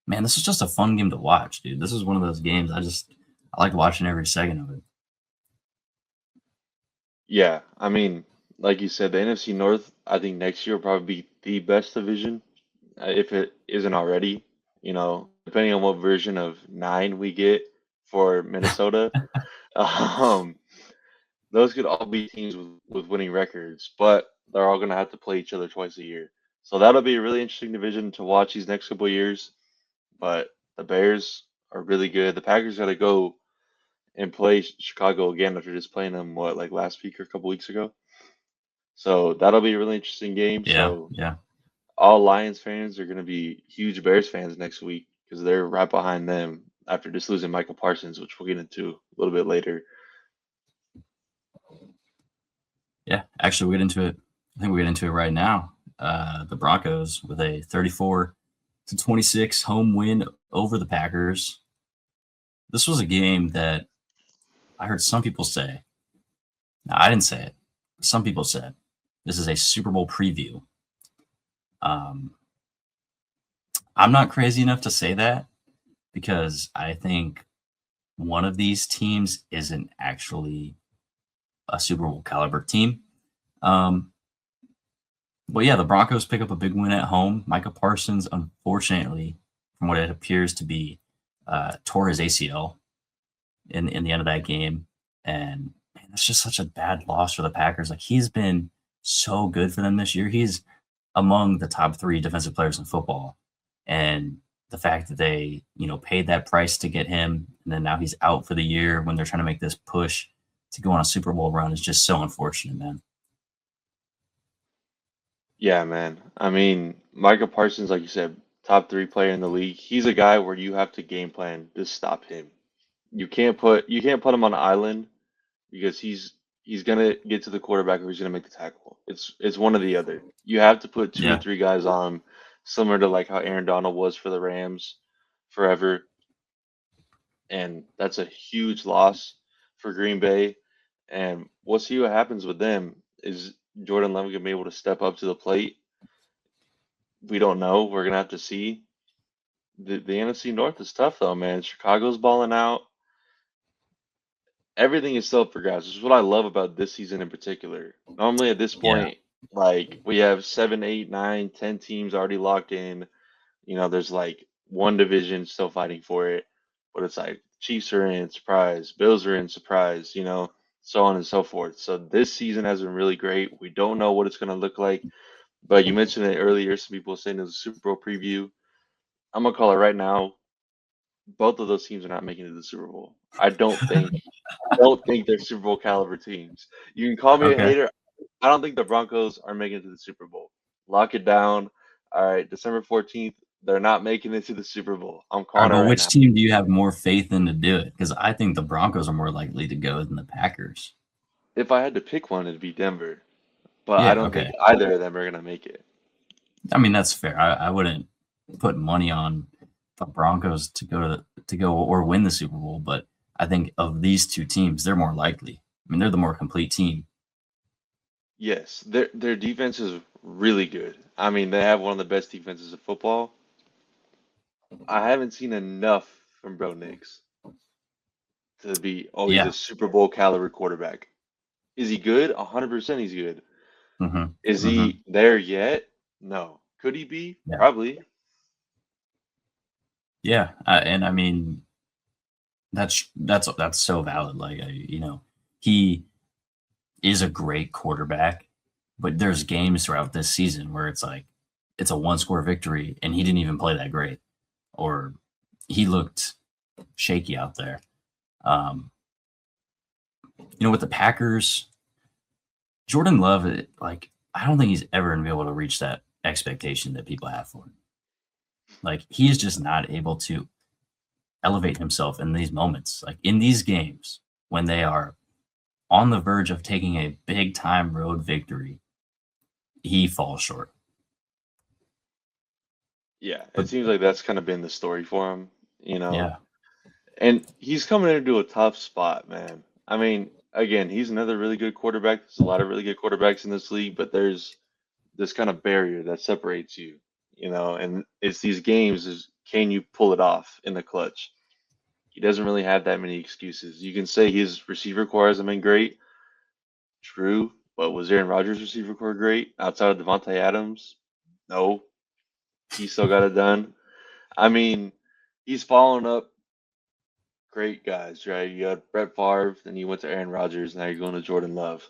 Man, this is just a fun game to watch, dude. This is one of those games I like watching every second of it. Yeah, I mean, like you said, the NFC North, I think next year will probably be the best division, if it isn't already. Depending on what version of 9 we get for Minnesota. um, those could all be teams with winning records, but they're all going to have to play each other twice a year. So that'll be a really interesting division to watch these next couple of years. But the Bears are really good. The Packers got to go and play Chicago again after just playing them what like last week or a couple weeks ago. So that'll be a really interesting game. Yeah, So yeah. all Lions fans are going to be huge Bears fans next week because they're right behind them after just losing Michael Parsons, which we'll get into a little bit later. Yeah, actually, we'll get into it. I think we'll get into it right now. The Broncos with a 34-26 home win over the Packers. This was a game that I heard some people say. Now, I didn't say it. Some people said this is a Super Bowl preview. Um, I'm not crazy enough to say that because I think one of these teams isn't actually a Super Bowl caliber team. But yeah, the Broncos pick up a big win at home. Micah Parsons, unfortunately, from what it appears to be, tore his ACL in the end of that game, and man, that's just such a bad loss for the Packers. Like he's been so good for them this year. He's among the top 3 defensive players in football, and the fact that they paid that price to get him, and then now he's out for the year when they're trying to make this push to go on a Super Bowl run is just so unfortunate, man. Yeah, man. I mean, Micah Parsons, like you said, top 3 player in the league. He's a guy where you have to game plan to stop him. You can't put him on an island because he's gonna get to the quarterback or he's gonna make the tackle. It's one or the other. You have to put two or Yeah, three guys on him, similar to like how Aaron Donald was for the Rams forever, and that's a huge loss for Green Bay. And we'll see what happens with them. Is Jordan Love gonna be able to step up to the plate? We don't know. We're gonna have to see. The NFC North is tough though, man. Chicago's balling out. Everything is still up for grabs. This is what I love about this season in particular. Normally at this yeah, point, like we have 7, 8, 9, 10 teams already locked in. There's like one division still fighting for it, but it's like Chiefs are in surprise, Bills are in surprise, so on and so forth. So this season has been really great. We don't know what it's going to look like, but you mentioned it earlier. Some people saying it was a Super Bowl preview. I'm gonna call it right now. Both of those teams are not making it to the Super Bowl. I don't think they're Super Bowl caliber teams. You can call me a okay. hater. I don't think the Broncos are making it to the Super Bowl. Lock it down. All right, December 14th, they're not making it to the Super Bowl. I'm All right, calling it but right which now. team do you have more faith in to do it? Because I think the Broncos are more likely to go than the Packers. If I had to pick one, it'd be Denver. But I Yeah, don't think okay. either of them are gonna make it. I mean, that's fair. I wouldn't put money on the Broncos to go or win the Super Bowl, but I think of these 2 teams, they're more likely. I mean, they're the more complete team. Yes, their defense is really good. I mean, they have one of the best defenses of football. I haven't seen enough from Bro Nix to be, oh, he's Yeah. a Super Bowl caliber quarterback. Is he good? 100% he's good. Mhm. Is Mhm. he there yet? No. Could he be? Yeah. Probably. Yeah, and I mean, that's so valid. Like, he is a great quarterback, but there's games throughout this season where it's like it's a one-score victory and he didn't even play that great, or he looked shaky out there. Um, with the Packers, Jordan Love, like I don't think he's ever gonna be able to reach that expectation that people have for him. Like he is just not able to elevate himself in these moments, like in these games when they are on the verge of taking a big time road victory, he falls short. Yeah, it But seems like that's kind of been the story for him, you know. yeah, And he's coming into a tough spot, man. I mean, again, he's another really good quarterback. There's a lot of really good quarterbacks in this league, but there's this kind of barrier that separates you, and it's these games is can you pull it off in the clutch? He doesn't really have that many excuses. You can say his receiver core hasn't been great, true, but was Aaron Rodgers' receiver core great outside of Devontae Adams? No, he still got it done. I mean, he's following up great guys, right? You got Brett Favre, then you went to Aaron Rodgers, now you're going to Jordan Love.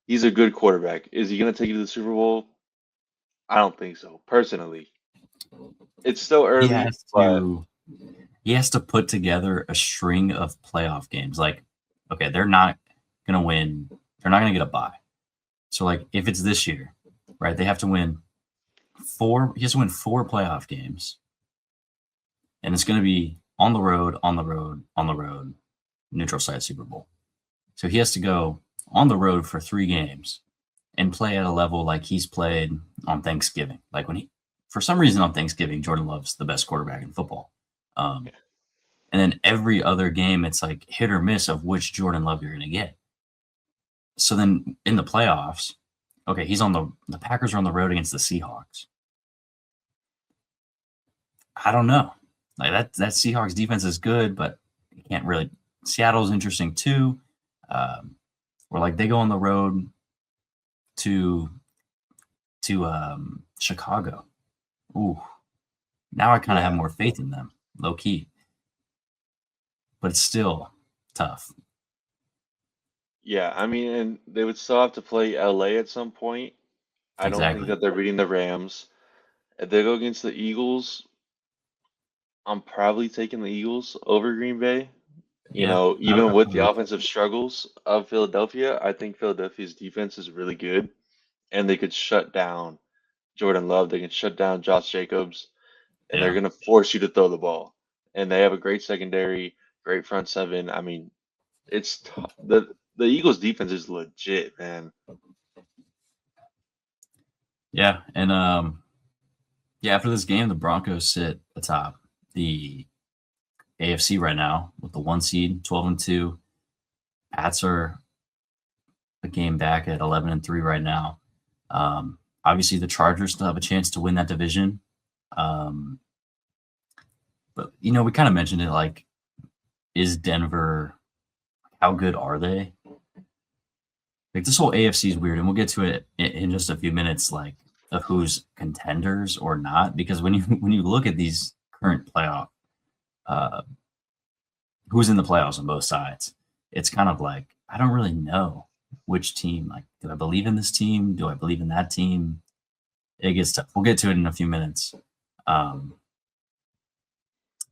He's a good quarterback. Is he going to take you to the Super Bowl? I don't think so. Personally, it's still He early, has but to he has to put together a string of playoff games. Like, okay, they're not gonna win. They're not gonna get a bye. So like if it's this year, right? They have to win four. He has to win four playoff games, and it's gonna be on the road, on the road, on the road, neutral site Super Bowl. So he has to go on the road for 3 games and play at a level like he's played on Thanksgiving. Like when he, for some reason on Thanksgiving, Jordan Love's the best quarterback in football. Um, yeah, and then every other game, it's like hit or miss of which Jordan Love you're going to get. So then in the playoffs, okay, he's on the Packers are on the road against the Seahawks. I don't know. Like that Seahawks defense is good, but you can't really. Seattle's interesting too. Where like they go on the road to Chicago. Ooh, now I kind of have yeah, more faith in them, low key, but it's still tough. yeah. I mean, and they would still have to play LA at some point. I don't think Exactly. that they're beating the Rams. If they go against the Eagles, I'm probably taking the Eagles over Green Bay. You Yeah, know, I would, even with the offensive struggles of Philadelphia, I think Philadelphia's defense is really good, and they could shut down Jordan Love. They can shut down Josh Jacobs, and they're yeah, going to force you to throw the ball. And they have a great secondary, great front seven. I mean, the Eagles' defense is legit, man. yeah, and yeah. After this game, the Broncos sit atop the AFC right now with the 1 seed, 12-2. Pats are a game back at 11-3 right now. Obviously, the Chargers still have a chance to win that division. Um, but we kind of mentioned it. Like, is Denver? How good are they? Like this whole AFC is weird, and we'll get to it in just a few minutes. Like of who's contenders or not, because when you when you look at these current playoff, uh, who's in the playoffs on both sides, it's kind of like I don't really know which team. Like, do I believe in this team? Do I believe in that team? It gets tough. We'll get to it in a few minutes. Um,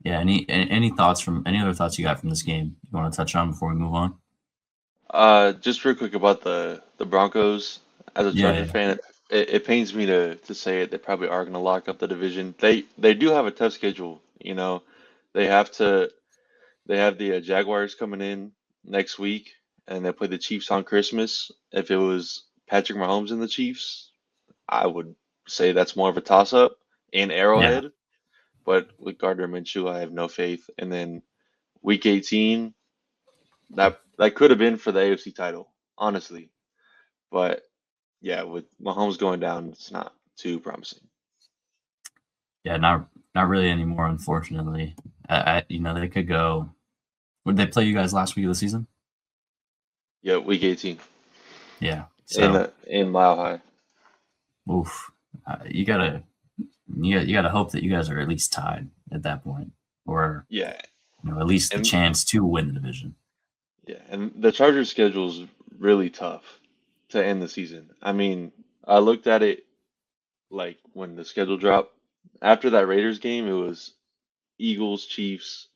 yeah. Any thoughts from any other thoughts you got from this game you want to touch on before we move on? Just real quick about the Broncos. As a Yeah. Charger Yeah. fan, it pains me to say it. They probably are going to lock up the division. They do have a tough schedule. You know, they have to they have the Jaguars coming in next week, and they play the Chiefs on Christmas. If it was Patrick Mahomes and the Chiefs, I would say that's more of a toss up in Yeah. Arrowhead. But with Gardner Minshew, I have no faith. And then Week 18, that could have been for the AFC title, honestly. But yeah, with Mahomes going down, it's not too promising. Yeah, not really anymore, unfortunately. They could go. Would they play you guys last week of the season? Yeah, Week 18 Yeah. So, in Mile High. oof, you gotta hope that you guys are at least tied at that point, or Yeah, at least the and chance to win the division. yeah, and the Chargers' schedule is really tough to end the season. I mean, I looked at it like when the schedule dropped. After that Raiders game, it was Eagles, Chiefs,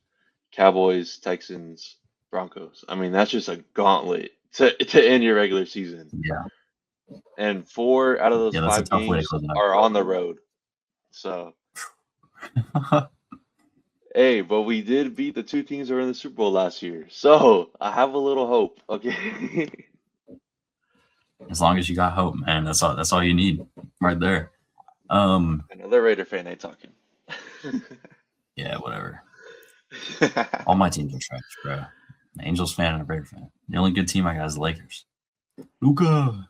Cowboys, Texans, Broncos. I mean, that's just a gauntlet to end your regular season. Yeah, And four out of those yeah, that's a five tough way to games close it are on the road. So, out. hey, but we did beat the two teams that were in the Super Bowl last year. So, I have a little hope. Okay. As long as you got hope, man, that's all. That's all you need, right there. Another Raider fan ain't talking. Yeah, whatever. All my teams are trash, bro. An Angels fan and a Raider fan. The only good team I got is the Lakers. Luca,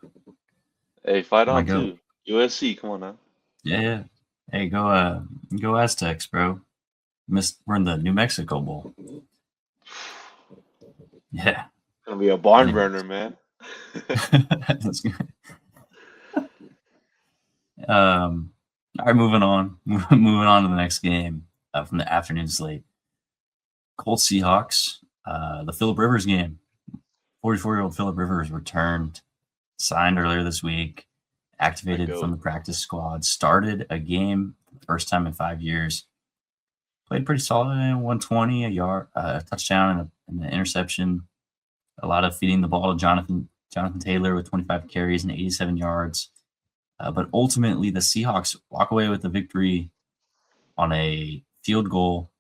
Hey, fight my on goat. too. USC, come on now. Yeah, yeah. Hey, go Aztecs, bro. We're in the New Mexico Bowl. Yeah. Gonna be a barn burner, Anyways, man. that's good. All right, moving on. Moving on to the next game from the afternoon slate. Colts Seahawks. The Philip Rivers game. 44-year-old Philip Rivers returned, signed earlier this week, activated from the practice squad, started a game first time in 5 years, played pretty solid, 120, a yard, a touchdown, and an interception. A lot of feeding the ball to Jonathan Taylor with 25 carries and 87 yards. But ultimately, the Seahawks walk away with the victory on a field goal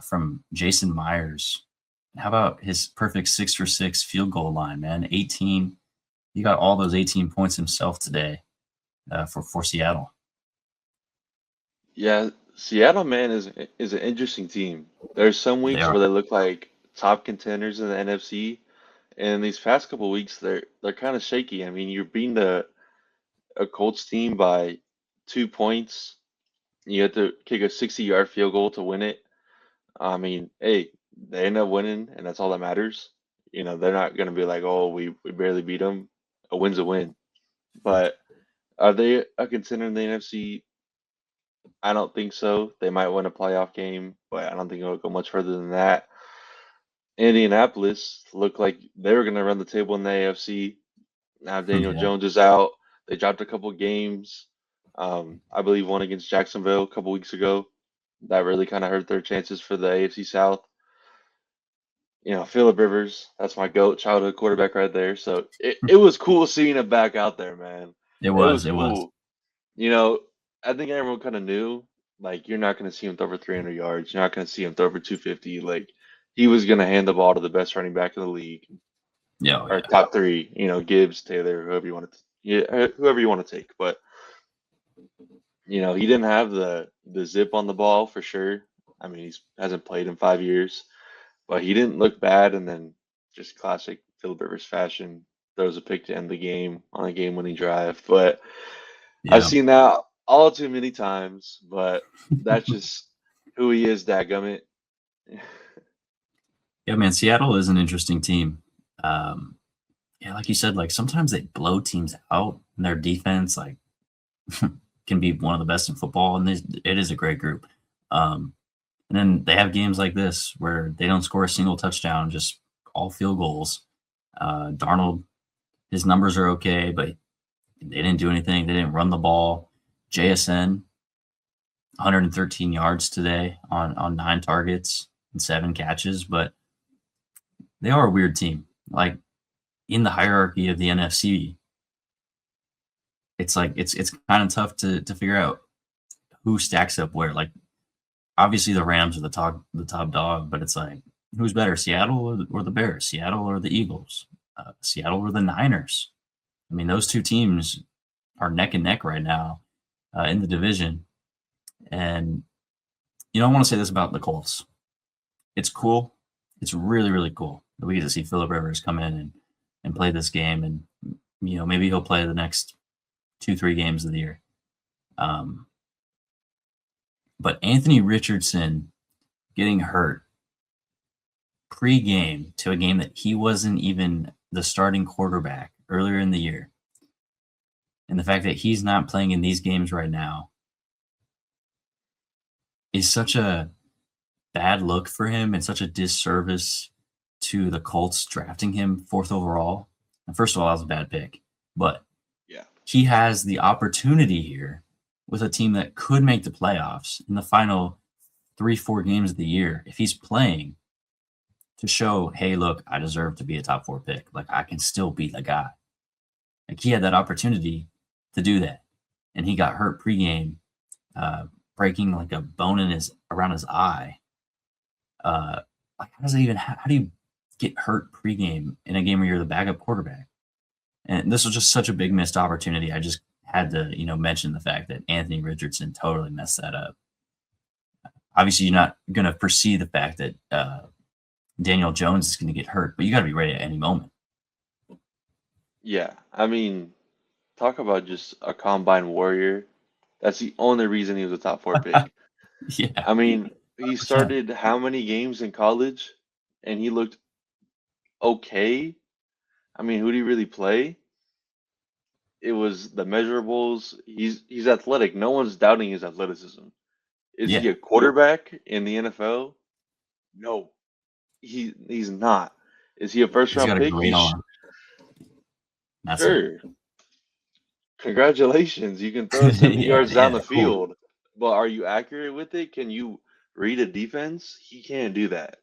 from Jason Myers. How about his perfect 6 for 6 field goal line, man? 18. He got all those 18 points himself today for Seattle. Yeah, Seattle, man, is an interesting team. There's some weeks where they look like top contenders in the NFC, and these past couple weeks they're kind of shaky. I mean, you're beating a Colts team by 2 points. You have to kick a 60-yard field goal to win it. I mean, hey, they end up winning, and that's all that matters. You know, they're not going to be like, oh, we barely beat them. A win's a win. But are they a contender in the NFC? I don't think so. They might win a playoff game, but I don't think it'll go much further than that. Indianapolis looked like they were going to run the table in the AFC. Now Daniel Jones is out. They dropped a couple games. I believe one against Jacksonville a couple weeks ago. That really kind of hurt their chances for the AFC South. You know, Phillip Rivers, that's my GOAT childhood quarterback right there. So it was cool seeing him back out there, man. It was cool. You know, I think everyone kind of knew, like, you're not going to see him throw over 300 yards. You're not going to see him throw over 250. Like, he was going to hand the ball to the best running back in the league. Or top 3, you know, Gibbs, Taylor, whoever you want to take. But, you know, he didn't have the zip on the ball for sure. I mean, he hasn't played in 5 years. But he didn't look bad, and then just classic Phillip Rivers fashion, throws a pick to end the game on a game-winning drive. But I've seen that all too many times, but that's just who he is, dadgummit. Yeah, man, Seattle is an interesting team. Yeah, like you said, like sometimes they blow teams out, and their defense like can be one of the best in football, and it is a great group. And then they have games like this where they don't score a single touchdown, just all field goals. Darnold, his numbers are okay, but they didn't do anything. They didn't run the ball. JSN, 113 yards today on 9 targets and 7 catches, but they are a weird team. Like in the hierarchy of the NFC, it's like it's kind of tough to figure out who stacks up where. Like obviously the Rams are the top dog, but it's like who's better, Seattle or the Bears, Seattle or the Eagles, Seattle or the Niners. I mean, those two teams are neck and neck right now in the division. And you know, I want to say this about the Colts. It's cool. It's really, really cool that we get to see Phillip Rivers come in and play this game, and you know, maybe he'll play the next 2-3 games of the year. But Anthony Richardson getting hurt pre-game to a game that he wasn't even the starting quarterback earlier in the year, and the fact that he's not playing in these games right now is such a bad look for him and such a disservice to the Colts drafting him 4th overall. And first of all, that was a bad pick, but yeah, he has the opportunity here with a team that could make the playoffs in the final 3-4 games of the year if he's playing, to show, hey, look, I deserve to be a top 4 pick. Like I can still be the guy. Like he had that opportunity to do that, and he got hurt pregame, breaking like a bone around his eye. Like how do you get hurt pregame in a game where you're the backup quarterback? And this was just such a big missed opportunity. I just had to, you know, mention the fact that Anthony Richardson totally messed that up. Obviously, you're not going to foresee the fact that Daniel Jones is going to get hurt, but you got to be ready at any moment. Yeah, I mean, talk about just a combine warrior. That's the only reason he was a top 4 pick. Yeah. I mean, he started how many games in college, and he looked okay. I mean, who did he really play? It was the measurables. He's athletic. No one's doubting his athleticism. Is he a quarterback in the NFL? No, he's not. Is he a first round pick? Great arm. Sure. congratulations, you can throw it 70 Yeah, yards down yeah, the cool. field, but are you accurate with it? Can you read a defense? He can't do that.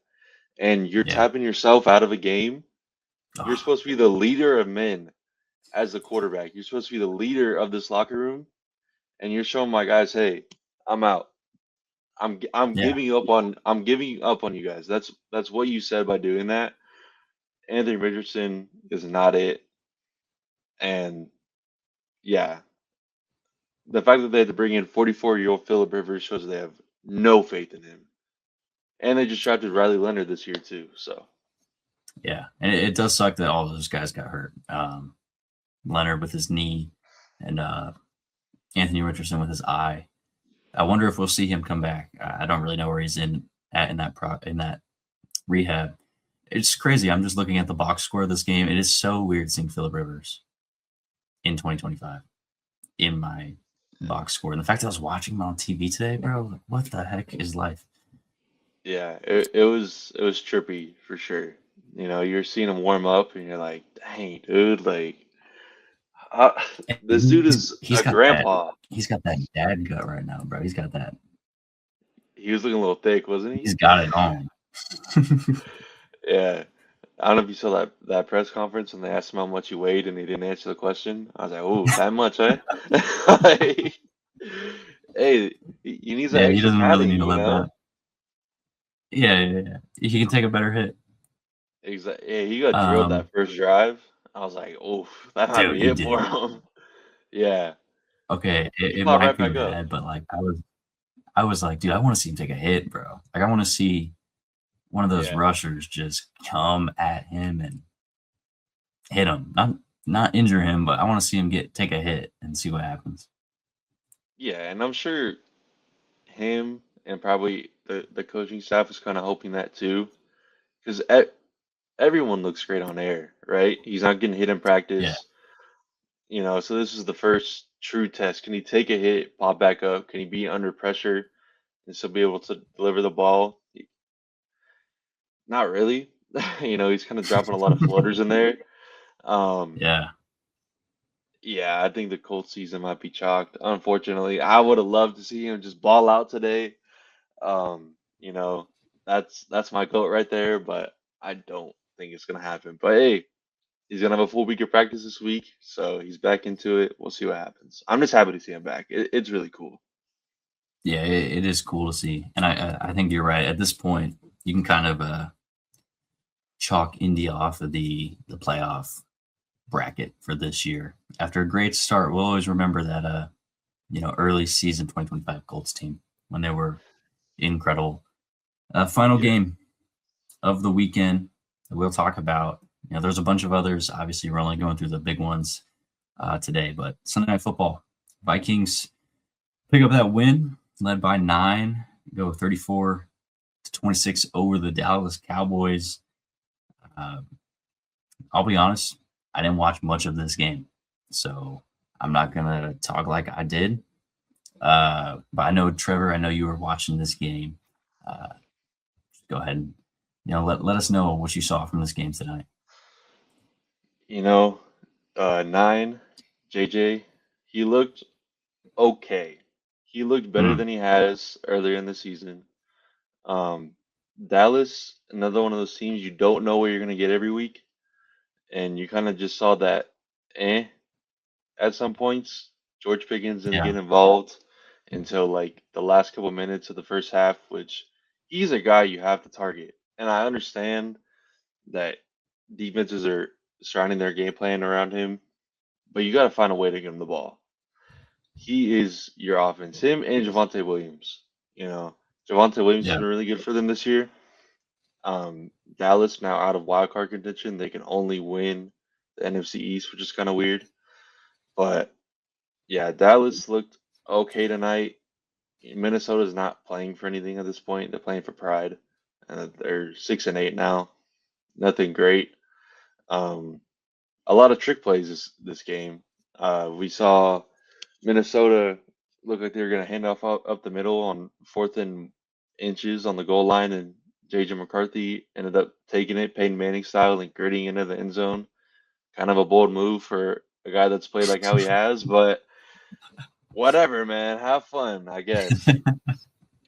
And you're Yeah. tapping yourself out of a game. You're Oh, supposed to be the leader of men as the quarterback. You're supposed to be the leader of this locker room, and you're showing my guys, hey, I'm out. I'm yeah, giving up on you guys. That's what you said by doing that. Anthony Richardson is not it. And yeah, the fact that they had to bring in 44-year-old Philip Rivers shows they have no faith in him. And they just drafted Riley Leonard this year too. So yeah. And it does suck that all those guys got hurt. Leonard with his knee and Anthony Richardson with his eye. I wonder if we'll see him come back. I don't really know where he's in that rehab. It's crazy. I'm just looking at the box score of this game. It is so weird seeing Philip Rivers in 2025 in my box score. And the fact that I was watching him on TV today, bro, like, what the heck is life? yeah, it was trippy for sure. You know, you're seeing him warm up, and you're like, dang, dude, like uh, And this dude is he's a got grandpa. that dad gut right now, bro. He's got that. He was looking a little thick, wasn't he? He's got it on. Yeah. I don't know if you saw that press conference when they asked him how much he weighed and he didn't answer the question. I was like, "Oh, that much, eh?" Like, hey, he needs that Yeah, he extra doesn't really need padding, to you lift know? that. Yeah, yeah, yeah. He can take a better hit. Exactly. Yeah, he got drilled Um, that first drive. I was like, "Oh, that might dude, be he it for did. him." Yeah, Okay, he it popped might right be back up. bad, but like I was like, dude, I want to see him take a hit, bro. Like I want to see one of those Yeah, rushers just come at him and hit him. Not injure him, but I want to see him take a hit and see what happens. yeah, and I'm sure him and probably the coaching staff is kind of hoping that too, because everyone looks great on air, right? He's not getting hit in Yeah, practice. You know, so this is the first true test. Can he take a hit, pop back up? Can he be under pressure and still be able to deliver the ball? Not really. You know, he's kind of dropping a lot of floaters in there. Um, yeah, yeah, I think the Colts season might be chalked. Unfortunately, I would have loved to see him just ball out today. You know, that's my goat right there, but I don't think it's gonna happen. But hey, he's gonna have a full week of practice this week, so he's back into it. We'll see what happens. I'm just happy to see him back. It's really cool. yeah. It is cool to see, and I think you're right. At this point, you can kind of chalk India off of the playoff bracket for this year. After a great start, we'll always remember that early season 2025 Colts team when they were incredible. Final Yeah. game of the weekend that we'll talk about. There's a bunch of others. Obviously, we're only going through the big ones today, but Sunday Night Football, Vikings pick up that win, led by 9, go 34-26 over the Dallas Cowboys. Uh, I'll be honest, I didn't watch much of this game, so I'm not gonna talk like I did. But I know Trevor, I know you were watching this game. Uh, Go ahead and let us know what you saw from this game tonight. You know, 9, JJ, he looked okay. He looked better Mm, than he has earlier in the season. Um, Dallas, another one of those teams you don't know where you're going to get every week. And you kind of just saw that at some points. George Pickens didn't yeah, get involved until like the last couple minutes of the first half, which he's a guy you have to target. And I understand that defenses are surrounding their game plan around him, but you got to find a way to get him the ball. He is your offense. Him and Javante Williams. You know, Javante Williams has yeah, been really good for them this year. Dallas now out of wild card contention. They can only win the NFC East, which is kind of weird. But yeah, Dallas looked okay tonight. Minnesota's not playing for anything at this point. They're playing for pride. They're 6-8 now. Nothing great. Um, a lot of trick plays this game. We saw Minnesota look like they were going to hand off up the middle on 4th and inches on the goal line, and JJ McCarthy ended up taking it Peyton Manning style and gritting into the end zone. Kind of a bold move for a guy that's played like how he has, but whatever, man. Have fun, I guess.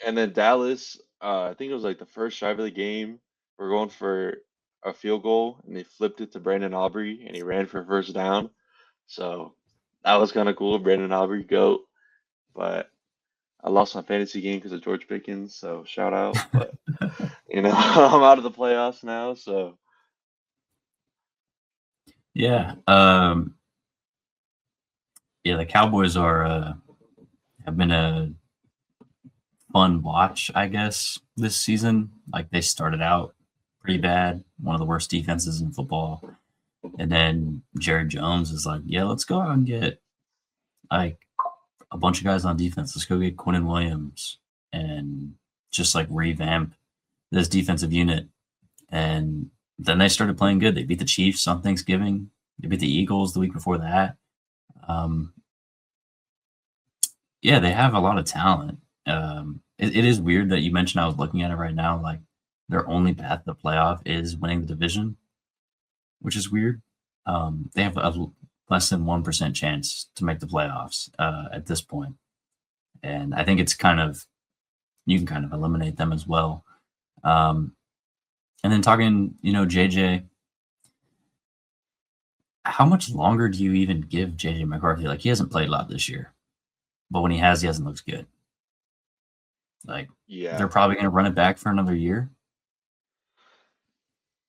And then Dallas, I think it was like the first drive of the game. We're going for a field goal, and they flipped it to Brandon Aubrey, and he ran for first down. So that was kind of cool. Brandon Aubrey, GOAT. But I lost my fantasy game because of George Pickens, so shout out. But I'm out of the playoffs now, so Yeah. Yeah, the Cowboys have been a fun watch, I guess, this season. Like they started out pretty bad, one of the worst defenses in football. And then Jared Jones is like, yeah, let's go out and get like a bunch of guys on defense. Let's go get Quinnen Williams and just like revamp this defensive unit. And then they started playing good. They beat the Chiefs on Thanksgiving. They beat the Eagles the week before that. Yeah, they have a lot of talent. It is weird that you mentioned. I was looking at it right now. Like their only path to the playoff is winning the division, which is weird. They have a less than 1% chance to make the playoffs at this point, and I think it's kind of you can kind of eliminate them as well. And then talking, JJ, how much longer do you even give JJ McCarthy? Like he hasn't played a lot this year, but when he has, he hasn't looked good. Like yeah, they're probably going to run it back for another year.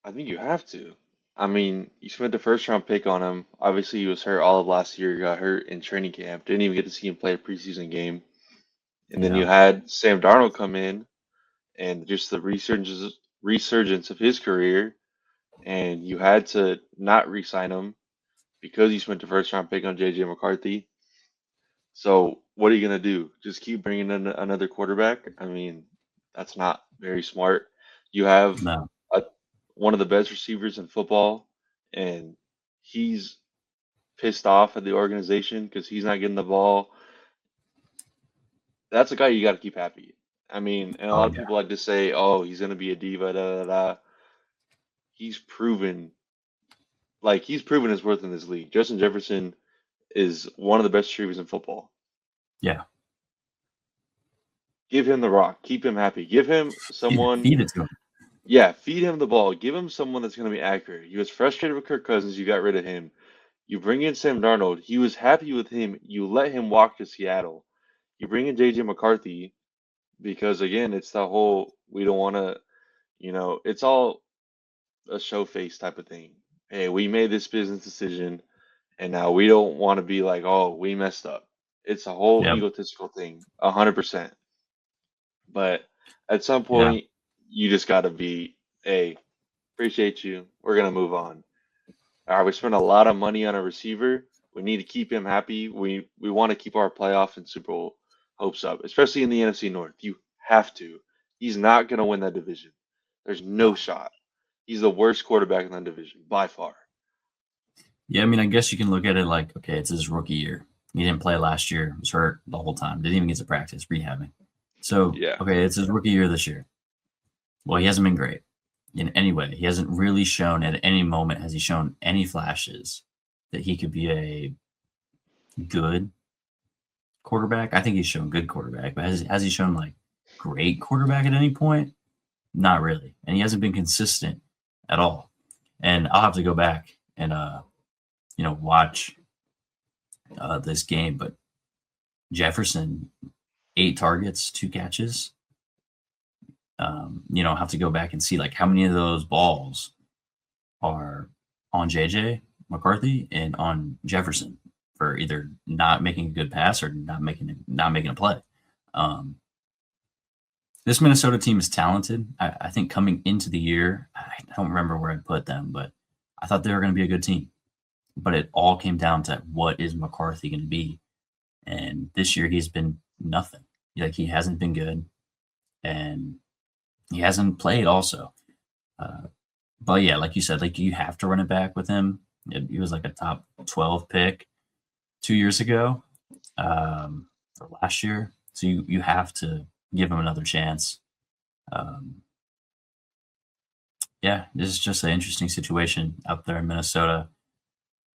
I think you have to. I mean, you spent the first round pick on him. Obviously, he was hurt all of last year. He got hurt in training camp. Didn't even get to see him play a preseason game. And then Yeah, you had Sam Darnold come in and just the resurgence of his career. And you had to not re-sign him because you spent the first round pick on JJ McCarthy. So what are you gonna do? Just keep bringing in another quarterback? I mean, that's not very smart. You have no, a, one of the best receivers in football, and he's pissed off at the organization because he's not getting the ball. That's a guy you got to keep happy. I mean, and a oh lot of yeah, people like to say, "Oh, he's gonna be a diva." Da, da, da. He's proven, he's proven his worth in this league. Justin Jefferson is one of the best receivers in football. yeah, Give him the rock. Keep him happy. Give him feed it, someone. feed it to him. Yeah, feed him the ball. Give him someone that's going to be accurate. He was frustrated with Kirk Cousins. You got rid of him. You bring in Sam Darnold. He was happy with him. You let him walk to Seattle. You bring in JJ McCarthy because, again, it's the whole we don't want to, it's all a show face type of thing. Hey, we made this business decision and now we don't want to be like, oh, we messed up. It's a whole Yep. egotistical thing, 100%. But at some Yeah. point, you just got to be, hey, appreciate you. We're gonna move on. All right, we spent a lot of money on a receiver. We need to keep him happy. We want to keep our playoff and Super Bowl hopes up, especially in the NFC North. You have to. He's not gonna win that division. There's no shot. He's the worst quarterback in that division by far. Yeah, I mean, I guess you can look at it like, okay, it's his rookie year. He didn't play last year. Was hurt the whole time. Didn't even get to practice, rehabbing. So, Yeah. okay, it's his rookie year this year. Well, he hasn't been great in any way. He hasn't really shown at any moment has he shown any flashes that he could be a good quarterback. I think he's shown good quarterback, but has he shown like great quarterback at any point? Not really. And he hasn't been consistent at all. And I'll have to go back and watch this game, but Jefferson, 8 targets, 2 catches. Have to go back and see like how many of those balls are on JJ McCarthy and on Jefferson for either not making a good pass or not making a play. This Minnesota team is talented. I think coming into the year, I don't remember where I put them, but I thought they were going to be a good team. But it all came down to what is McCarthy going to be, and this year he's been nothing. Like he hasn't been good, and he hasn't played also. But yeah, like you said, like you have to run it back with him. He was like a top 12 pick 2 years ago, or last year. So you have to give him another chance. Yeah, this is just an interesting situation out there in Minnesota.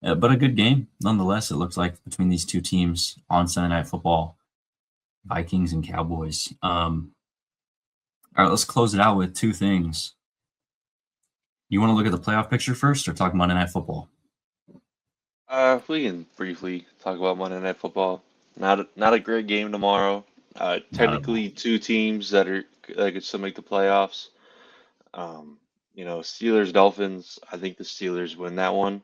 But a good game nonetheless. It looks like between these two teams on Sunday Night Football, Vikings and Cowboys. All right, let's close it out with two things. You want to look at the playoff picture first, or talk Monday Night Football? We can briefly talk about Monday Night Football. Not a great game tomorrow. Not at all. Technically, two teams that could still make the playoffs. Steelers Dolphins. I think the Steelers win that one.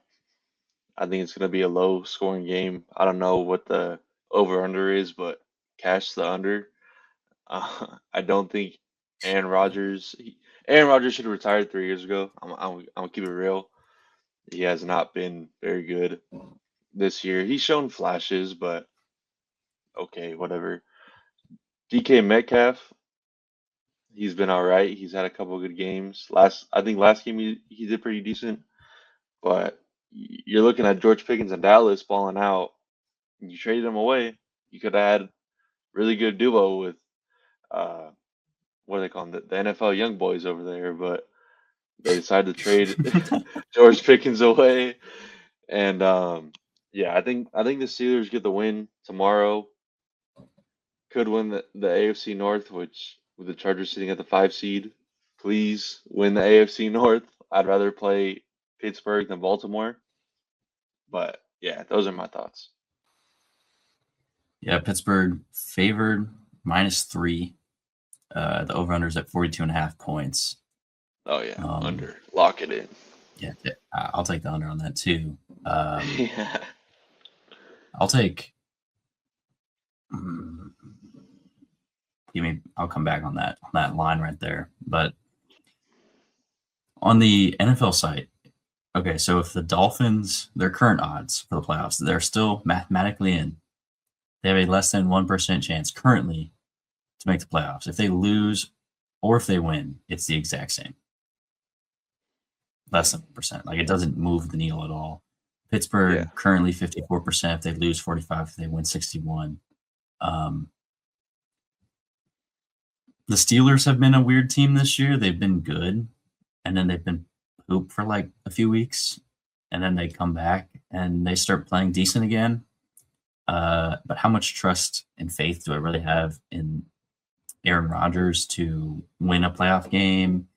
I think it's going to be a low scoring game. I don't know what the over under is, but cash the under. I don't think Aaron Rodgers. Aaron Rodgers should have retired 3 years ago. I'm gonna keep it real. He has not been very good this year. He's shown flashes, but okay, whatever. DK Metcalf, he's been all right. He's had a couple of good games. I think last game he did pretty decent. But you're looking at George Pickens and Dallas falling out. You traded him away. You could have had really good duo with uh, what do they call them? The NFL young boys over there, but they decided to trade George Pickens away. And yeah, I think the Steelers get the win tomorrow. Could win the AFC North, which with the Chargers sitting at the 5 seed, please win the AFC North. I'd rather play Pittsburgh than Baltimore. But yeah, those are my thoughts. Yeah, Pittsburgh favored -3. The over-under is at 42.5 points. Oh yeah, Um, under. Lock it in. yeah, I'll take the under on that too. Yeah. I'll take. mm, I'll come back on that line right there. But on the NFL site, okay, so if the Dolphins, their current odds for the playoffs, they're still mathematically in. They have a less than 1% chance currently to make the playoffs. If they lose or if they win, it's the exact same. Less than 1%. Like, it doesn't move the needle at all. Pittsburgh Yeah. currently 54%. If they lose, 45. If they win, 61. The Steelers have been a weird team this year. They've been good, and then they've been poop for like a few weeks, and then they come back and they start playing decent again. But how much trust and faith do I really have in Aaron Rodgers to win a playoff game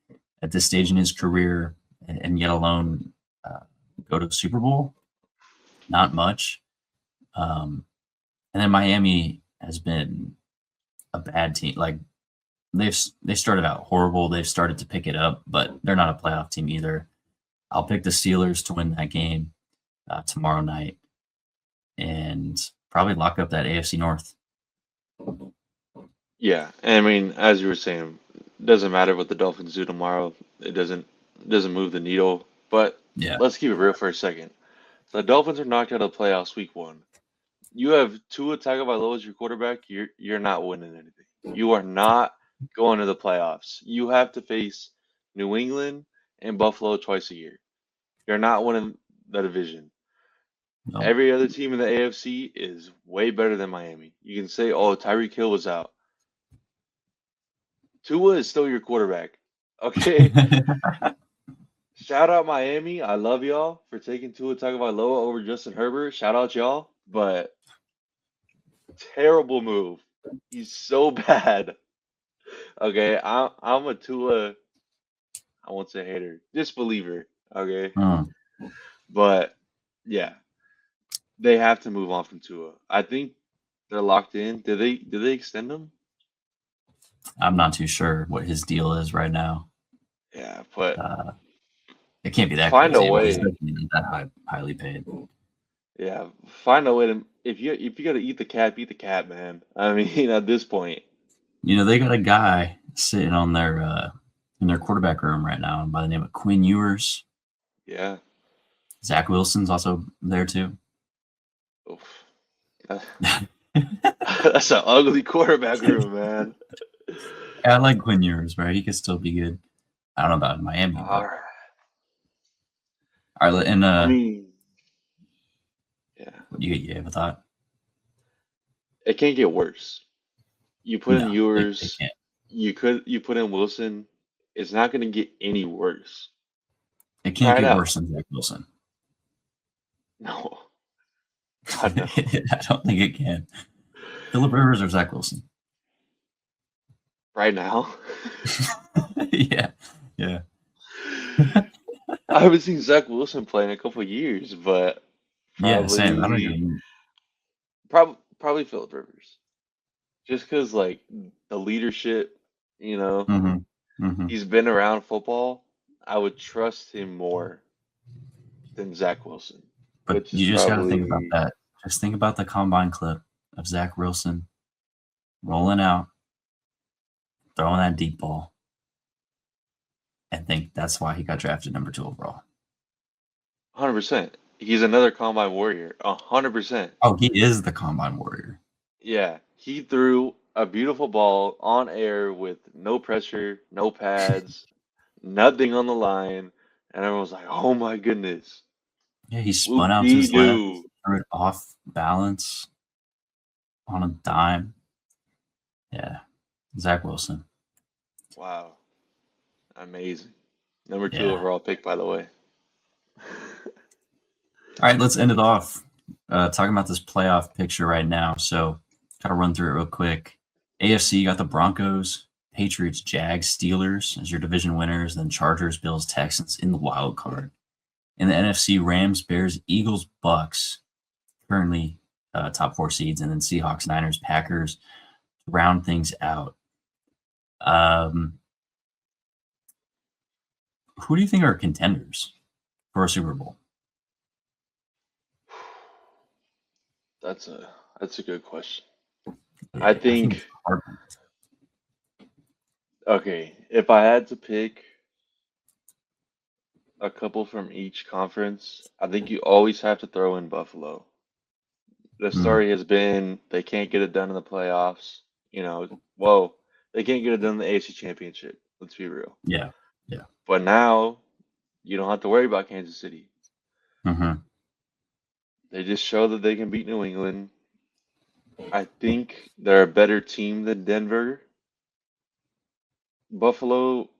at this stage in his career, and yet alone go to the Super Bowl? Not much. And then Miami has been a bad team. Like, they started out horrible. They've started to pick it up, but they're not a playoff team either. I'll pick the Steelers to win that game tomorrow night, and probably lock up that AFC North. Yeah. And I mean, as you were saying, doesn't matter what the Dolphins do tomorrow. It doesn't move the needle. But Yeah, let's keep it real for a second. The Dolphins are knocked out of the playoffs week one. You have Tua Tagovailoa as your quarterback. You're not winning anything. You are not going to the playoffs. You have to face New England and Buffalo twice a year. You're not winning the division. no. Every other team in the AFC is way better than Miami. You can say, "Oh, Tyreek Hill was out." Tua is still your quarterback. Okay. Shout out Miami. I love y'all for taking Tua Tagovailoa over Justin Herbert. Shout out y'all. But terrible move. He's so bad. Okay, I'm a Tua. I won't say hater, disbeliever. Okay, Hmm. but yeah, they have to move on from Tua. I think they're locked in. Did they extend him? I'm not too sure what his deal is right now. Yeah, but Uh, it can't be that find a crazy. I mean, he's way. definitely not that highly paid. Yeah, find a way to. If you got to eat the cap, eat the cap, man. I mean, at this point, They got a guy sitting on their in their quarterback room right now by the name of Quinn Ewers. yeah. Zach Wilson's also there too. Oof. That's an ugly quarterback room, man. I like Quinn Ewers, right? He could still be good. I don't know about Miami, All but right. all right. And I mean, yeah, you have a thought? it can't get worse. You put in No, they yours. can't. You put in Wilson. It's not going to get any worse. It can't Try it get out. worse than Zach Wilson. No. God, no. I don't think it can. Philip Rivers or Zach Wilson? Right now? Yeah, yeah, I haven't seen Zach Wilson play in a couple years, but yeah. Same. I don't probably even. probably Philip Rivers. Just because like the leadership, you know, Hmm. Hmm. he's been around football. I would trust him more than Zach Wilson, But which is you just got to think about probably that. Just think about the combine clip of Zach Wilson rolling out, throwing that deep ball, and think that's why he got drafted number 2 overall. 100%. He's another combine warrior. 100%. Oh, he is the combine warrior. Yeah, he threw a beautiful ball on air with no pressure, no pads, nothing on the line, and everyone was like, "Oh my goodness, Yeah, he spun whoop out to dee his left, doo!" threw it off balance on a dime. Yeah, Zach Wilson. Wow, amazing. Number two Yeah. overall pick, by the way. All right, let's end it off talking about this playoff picture right now. So, kind of run through it real quick. AFC, you got the Broncos, Patriots, Jags, Steelers as your division winners, then Chargers, Bills, Texans in the wild card. In the NFC, Rams, Bears, Eagles, Bucks, currently top 4 seeds, and then Seahawks, Niners, Packers to round things out. Who do you think are contenders for a Super Bowl? That's a good question. I Yeah, I think it's think hard. okay, if I had to pick a couple from each conference, I think you always have to throw in Buffalo. The Mm, story has been they can't get it done in the playoffs. You know, whoa, they can't get it done in the AFC Championship. Let's be real. yeah, yeah. But now you don't have to worry about Kansas City. Hmm. They just show that they can beat New England. I think they're a better team than Denver. Buffalo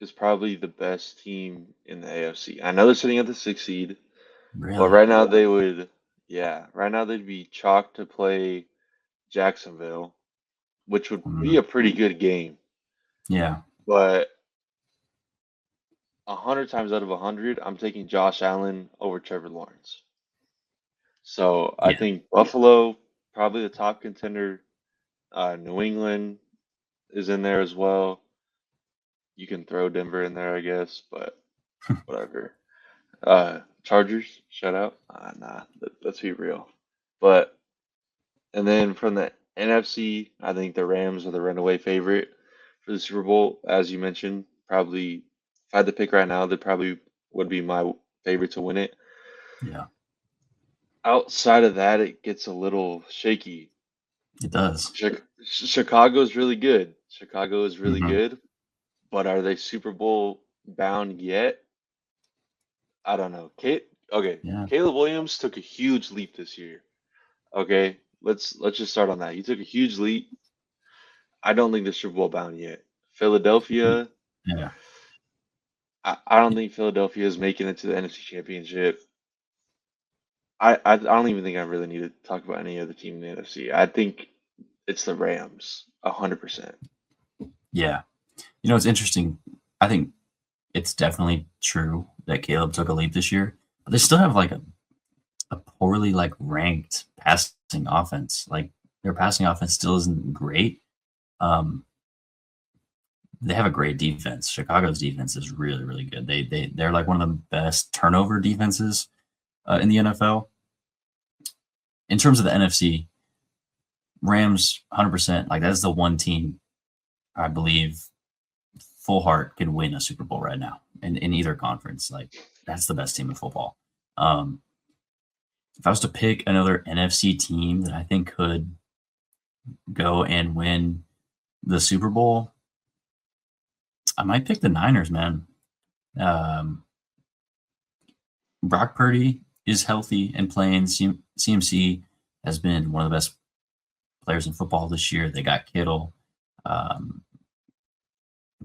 is probably the best team in the AFC. I know they're sitting at the 6th seed, but Really? right now they would, yeah, right now they'd be chalked to play Jacksonville, which would be Mm, a pretty good game. yeah, But 100 times out of 100, I'm taking Josh Allen over Trevor Lawrence. So I yeah, think Buffalo, probably the top contender. New England is in there as well. You can throw Denver in there, I guess, but whatever. Chargers, shout out. Nah, let's be real. But and then from the NFC, I think the Rams are the runaway favorite for the Super Bowl, as you mentioned. Probably, if I had to pick right now, they probably would be my favorite to win it. yeah. Outside of that, it gets a little shaky. It does. Chicago's really good. Chicago is really Hmm. good, but are they Super Bowl bound yet? I don't know. Okay, Yeah, Caleb Williams took a huge leap this year. Okay, let's just start on that. He took a huge leap. I don't think they're Super Bowl bound yet. Philadelphia, yeah. I don't think Philadelphia is making it to the NFC Championship. I don't even think I really need to talk about any other team in the NFC. I think it's the Rams, 100%. Yeah. You know, it's interesting. I think it's definitely true that Caleb took a leap this year, but they still have like a poorly like ranked passing offense. Like their passing offense still isn't great. Um, they have a great defense. Chicago's defense is really, really good. They're like one of the best turnover defenses in the NFL. In terms of the NFC, Rams, 100%. Like that's the one team I believe full heart could win a Super Bowl right now in either conference. Like that's the best team in football. Um, if I was to pick another NFC team that I think could go and win the Super Bowl, I might pick the Niners, man. Um, Brock Purdy is healthy and playing. CMC has been one of the best players in football this year. They got Kittle, um,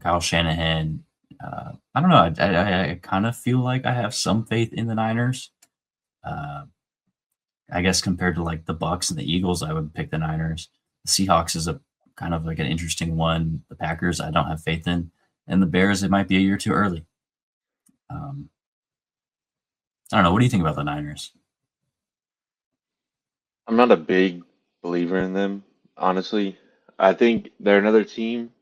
Kyle Shanahan. I don't know. I kind of feel like I have some faith in the Niners. I guess compared to like the Bucks and the Eagles, I would pick the Niners. The Seahawks is a kind of like an interesting one. The Packers, I don't have faith in, and the Bears, it might be a year too early. Um, I don't know. What do you think about the Niners? I'm not a big believer in them, honestly. I think they're another team.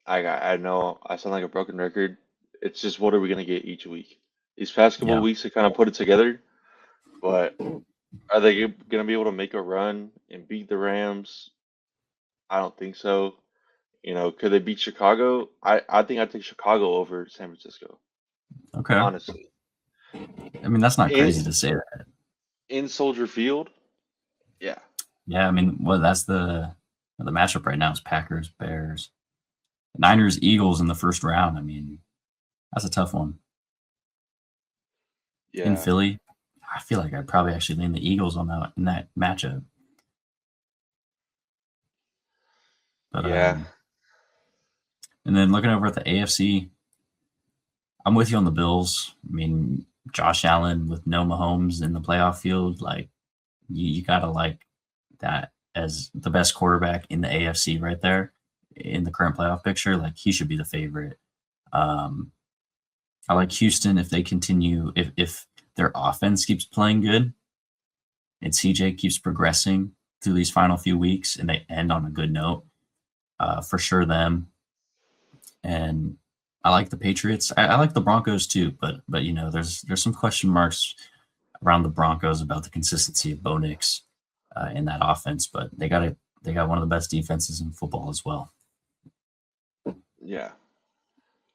I know I sound like a broken record. It's just what are we gonna get each week? These past couple of Yeah, weeks they kind of put it together, but are they gonna be able to make a run and beat the Rams? I don't think so. Could they beat Chicago? I think I'd take Chicago over San Francisco, okay. honestly. I mean, that's not In crazy to say that. in Soldier Field, yeah, Yeah, I mean, well, that's the matchup right now is Packers, Bears, Niners, Eagles in the first round. I mean, that's a tough one. In yeah, Philly, I feel like I'd probably actually lean the Eagles on that in that matchup. But yeah, and then looking over at the AFC, I'm with you on the Bills. I mean, Josh Allen with no Mahomes in the playoff field, like you gotta like that as the best quarterback in the AFC right there in the current playoff picture. Like he should be the favorite. Um, I like Houston if they continue if their offense keeps playing good and CJ keeps progressing through these final few weeks and they end on a good note. For sure, them. And I like the Patriots. I like the Broncos too, but there's some question marks around the Broncos about the consistency of Bo Nix in that offense. But they got one of the best defenses in football as well. yeah.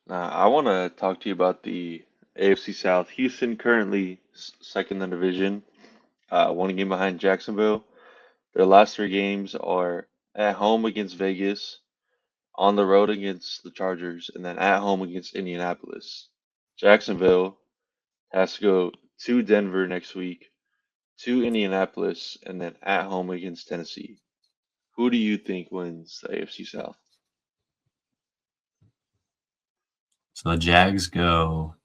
I want to talk to you about the AFC South. Houston currently second in the division, one game behind Jacksonville. Their last three games are at home against Vegas, on the road against the Chargers, and then at home against Indianapolis. Jacksonville has to go to Denver next week, to Indianapolis, and then at home against Tennessee. Who do you think wins the AFC South? So the Jags go.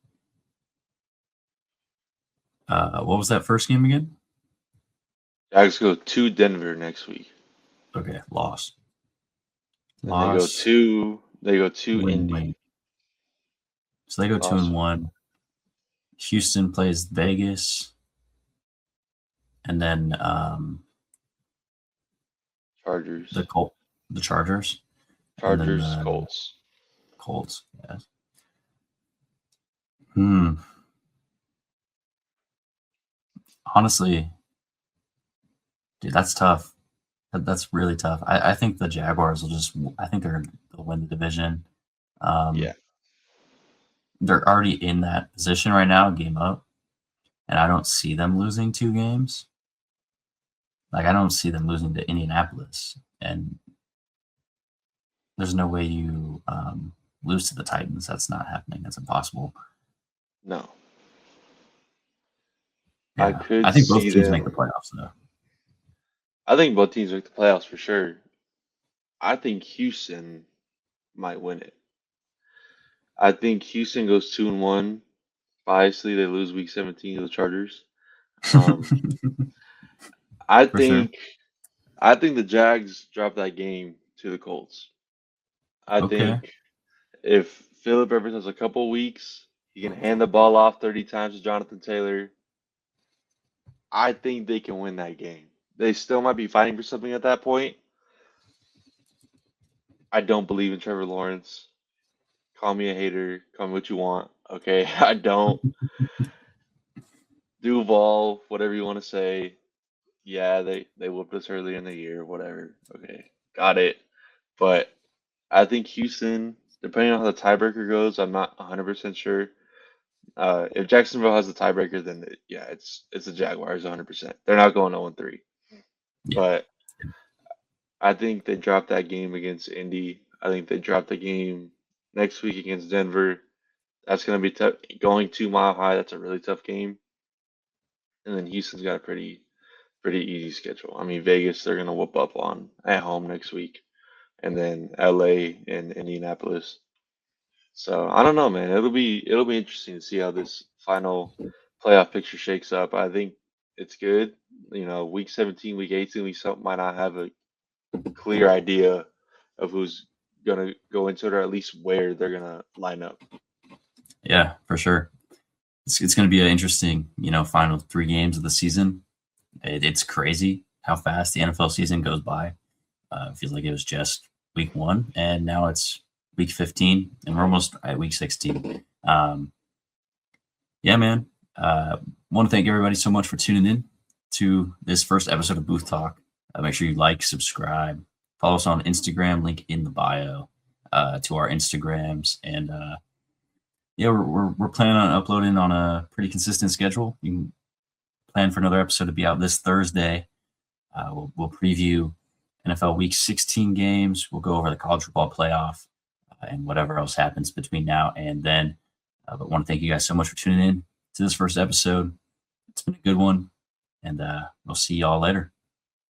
What was that first game again? Jags go to Denver next week. Okay, loss, Then they go loss, to win, Indy. win. So they go two and Awesome. one. Houston plays Vegas, and then the Chargers. Colt, the Chargers, and then Chargers, the Colts. Colts. Yes. Hmm. Honestly, dude, that's tough. That's really tough. I think the Jaguars will just. I think they'll win the division. Yeah. Um, they're already in that position right now, game up, and I don't see them losing two games. Like I don't see them losing to Indianapolis, and there's no way you lose to the Titans. That's not happening. That's impossible. No. I Yeah, I could think both see teams make the them. playoffs though. I think both teams make the playoffs for sure. I think Houston might win it. I think Houston goes 2-1. Biasly, they lose week 17 to the Chargers. Um, I For sure. think I think the Jags drop that game to the Colts. I Okay. think if Philip Rivers has a couple weeks, he can hand the ball off 30 times to Jonathan Taylor. I think they can win that game. They still might be fighting for something at that point. I don't believe in Trevor Lawrence. Call me a hater. Call me what you want. Okay, I don't. Duval, whatever you want to say. Yeah, they whooped us earlier in the year. Whatever. Okay, got it. But I think Houston, depending on how the tiebreaker goes, I'm not 100% sure. If Jacksonville has the tiebreaker, then yeah, it's the Jaguars 100%. They're not going 0-3. Yeah. But I think they dropped that game against Indy. I think they dropped the game next week against Denver. That's going to be tough. Going 2 Mile High, that's a really tough game. And then Houston's got a pretty easy schedule. I mean, Vegas they're going to whoop up on at home next week, and then LA and Indianapolis. So I don't know, man. It'll be interesting to see how this final playoff picture shakes up. I think it's good. Week 17, week 18, we might not have a clear idea of who's gonna go into it, or at least where they're gonna line up. Yeah, for sure. It's going to be an interesting, final 3 games of the season. It's crazy how fast the NFL season goes by. It feels like it was just week 1, and now it's week 15, and we're almost at week 16. Yeah, man. Want to thank everybody so much for tuning in to this first episode of Booth Talk. Make sure you like, subscribe, follow us on Instagram, link in the bio to our Instagrams, and yeah, we're planning on uploading on a pretty consistent schedule. You can plan for another episode to be out this Thursday. We'll preview NFL Week 16 games. We'll go over the college football playoff and whatever else happens between now and then. But want to thank you guys so much for tuning in to this first episode. It's been a good one, and we'll see y'all later.